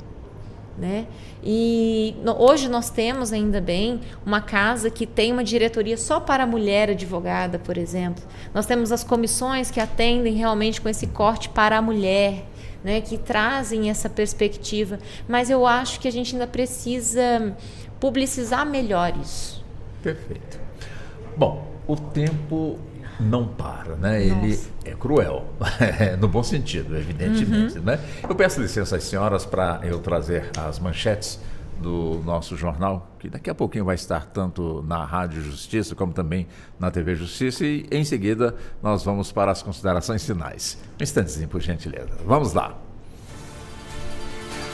né? E hoje nós temos, ainda bem, uma casa que tem uma diretoria só para a mulher advogada, por exemplo. Nós temos as comissões que atendem realmente com esse corte para a mulher, né, que trazem essa perspectiva. Mas eu acho que a gente ainda precisa publicizar melhor isso. Perfeito. Bom, o tempo não para, né? Ele é cruel, no bom sentido, evidentemente, né? Eu peço licença às senhoras para eu trazer as manchetes do nosso jornal, que daqui a pouquinho vai estar tanto na Rádio Justiça como também na TV Justiça, e em seguida nós vamos para as considerações finais. Um instantezinho, por gentileza. Vamos lá.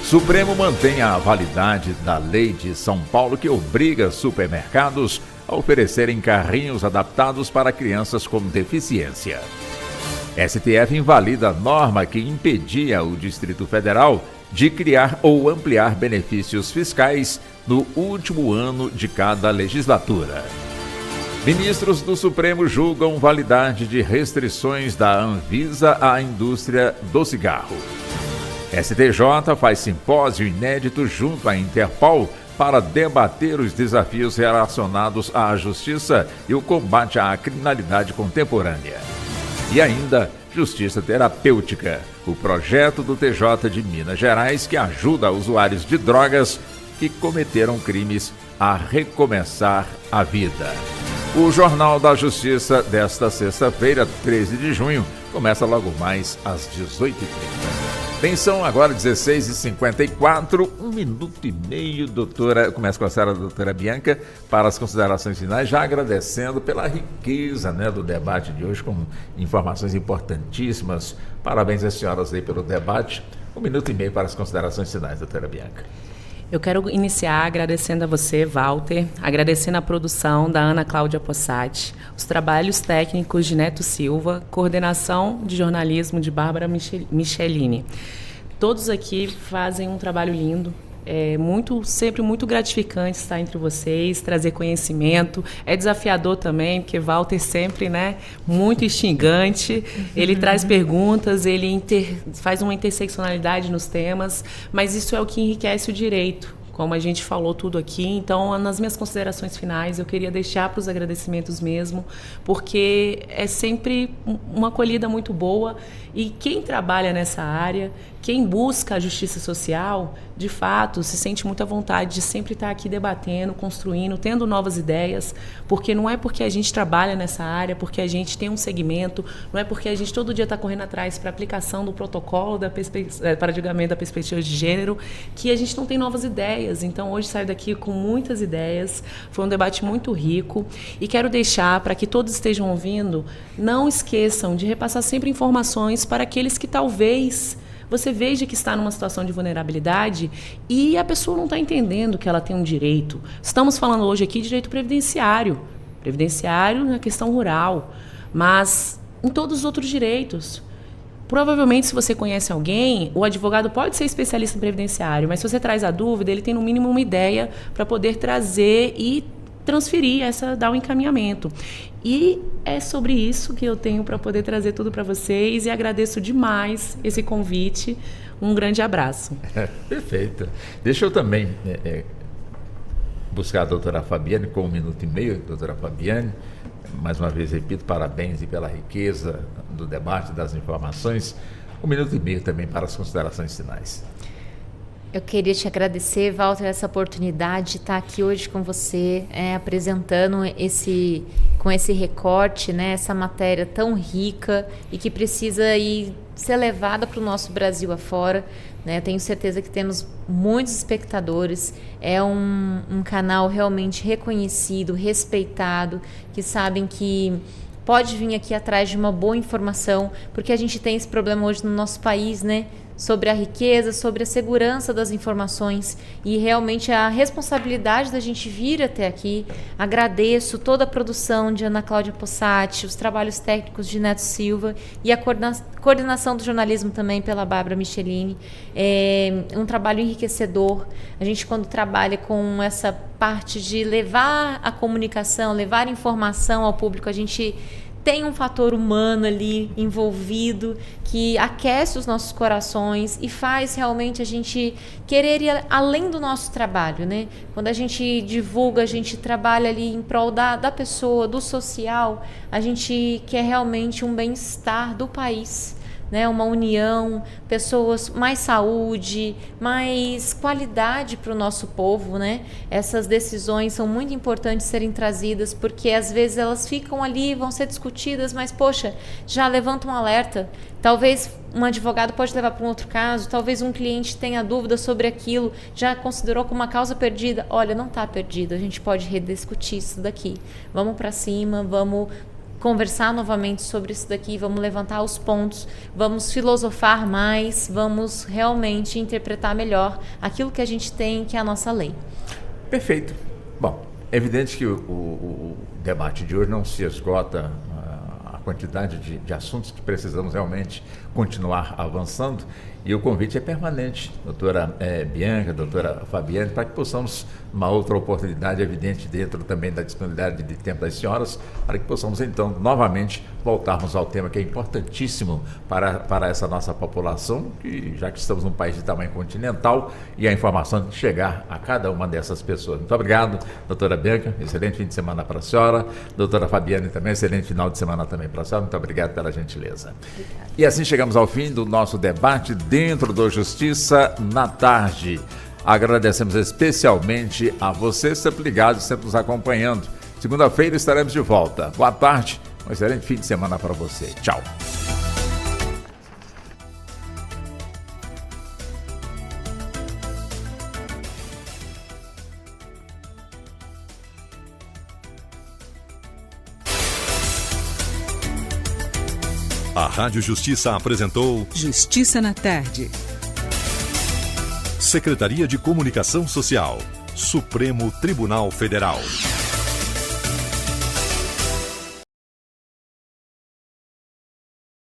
Supremo mantém a validade da lei de São Paulo que obriga supermercados a oferecerem carrinhos adaptados para crianças com deficiência. STF invalida a norma que impedia o Distrito Federal de criar ou ampliar benefícios fiscais no último ano de cada legislatura. Ministros do Supremo julgam validade de restrições da Anvisa à indústria do cigarro. STJ faz simpósio inédito junto à Interpol para debater os desafios relacionados à justiça e o combate à criminalidade contemporânea. E ainda, Justiça Terapêutica, o projeto do TJ de Minas Gerais que ajuda usuários de drogas que cometeram crimes a recomeçar a vida. O Jornal da Justiça desta sexta-feira, 13 de junho, começa logo mais às 18h30. Atenção, agora 16h54, 1 minuto e meio, doutora. Começa com a senhora, doutora Bianca, para as considerações finais, já agradecendo pela riqueza, né, do debate de hoje, com informações importantíssimas. Parabéns às senhoras aí pelo debate. 1 minuto e meio para as considerações finais, doutora Bianca. Eu quero iniciar agradecendo a você, Walter, agradecendo a produção da Ana Cláudia Possati, os trabalhos técnicos de Neto Silva, coordenação de jornalismo de Bárbara Michelini. Todos aqui fazem um trabalho lindo. É sempre muito gratificante estar entre vocês, trazer conhecimento. É desafiador também, porque Walter sempre, né, muito instigante. Ele traz perguntas, ele faz uma interseccionalidade nos temas, mas isso é o que enriquece o direito, como a gente falou tudo aqui. Então, nas minhas considerações finais, eu queria deixar para os agradecimentos mesmo, porque é sempre uma acolhida muito boa, e quem trabalha nessa área, quem busca a justiça social, de fato, se sente muito à vontade de sempre estar aqui debatendo, construindo, tendo novas ideias, porque não é porque a gente trabalha nessa área, porque a gente tem um segmento, não é porque a gente todo dia está correndo atrás para a aplicação do protocolo para julgamento da perspectiva de gênero, que a gente não tem novas ideias. Então, hoje saio daqui com muitas ideias, foi um debate muito rico, e quero deixar para que todos estejam ouvindo, não esqueçam de repassar sempre informações para aqueles que talvez você veja que está numa situação de vulnerabilidade e a pessoa não está entendendo que ela tem um direito. Estamos falando hoje aqui de direito previdenciário na questão rural, mas em todos os outros direitos. Provavelmente, se você conhece alguém, o advogado pode ser especialista em previdenciário, mas se você traz a dúvida, ele tem no mínimo uma ideia para poder trazer e transferir, dar um encaminhamento. E é sobre isso que eu tenho para poder trazer tudo para vocês, e agradeço demais esse convite. Um grande abraço. Perfeito. Deixa eu também buscar a doutora Fabiane com 1 minuto e meio. Doutora Fabiane, mais uma vez repito, parabéns e pela riqueza do debate, das informações. 1 minuto e meio também para as considerações finais. Eu queria te agradecer, Walter, essa oportunidade de estar aqui hoje com você, apresentando com esse recorte, né, essa matéria tão rica e que precisa ser levada para o nosso Brasil afora. Né? Tenho certeza que temos muitos espectadores, é um canal realmente reconhecido, respeitado, que sabem que pode vir aqui atrás de uma boa informação, porque a gente tem esse problema hoje no nosso país, né? Sobre a riqueza, sobre a segurança das informações, e realmente a responsabilidade da gente vir até aqui. Agradeço toda a produção de Ana Cláudia Possati, os trabalhos técnicos de Neto Silva e a coordenação do jornalismo também pela Bárbara Michelini. É um trabalho enriquecedor. A gente, quando trabalha com essa parte de levar a comunicação, levar informação ao público, a gente tem um fator humano ali envolvido que aquece os nossos corações e faz realmente a gente querer ir além do nosso trabalho, né? Quando a gente divulga, a gente trabalha ali em prol da pessoa, do social, a gente quer realmente um bem-estar do país, né, uma união, pessoas, mais saúde, mais qualidade para o nosso povo, né? Essas decisões são muito importantes serem trazidas, porque às vezes elas ficam ali, vão ser discutidas, mas poxa, já levanta um alerta. Talvez um advogado pode levar para um outro caso, talvez um cliente tenha dúvida sobre aquilo, já considerou como uma causa perdida. Olha, não está perdida, a gente pode rediscutir isso daqui. Vamos para cima, vamos conversar novamente sobre isso daqui, vamos levantar os pontos, vamos filosofar mais, vamos realmente interpretar melhor aquilo que a gente tem, que é a nossa lei. Perfeito. Bom, é evidente que o debate de hoje não se esgota a quantidade de assuntos que precisamos realmente continuar avançando, e o convite é permanente, doutora Bianca, doutora Fabiane, para que possamos, uma outra oportunidade, evidente, dentro também da disponibilidade de tempo das senhoras, para que possamos então novamente voltarmos ao tema que é importantíssimo para essa nossa população, que já que estamos num país de tamanho continental, e a informação tem que chegar a cada uma dessas pessoas. Muito obrigado, doutora Bianca, excelente fim de semana para a senhora, doutora Fabiane também, excelente final de semana também para a senhora, muito obrigado pela gentileza. Obrigada. E assim chegamos ao fim do nosso debate dentro do Justiça na Tarde. Agradecemos especialmente a você, sempre ligado, sempre nos acompanhando. Segunda-feira estaremos de volta. Boa tarde, um excelente fim de semana para você. Tchau. A Rádio Justiça apresentou Justiça na Tarde. Secretaria de Comunicação Social, Supremo Tribunal Federal.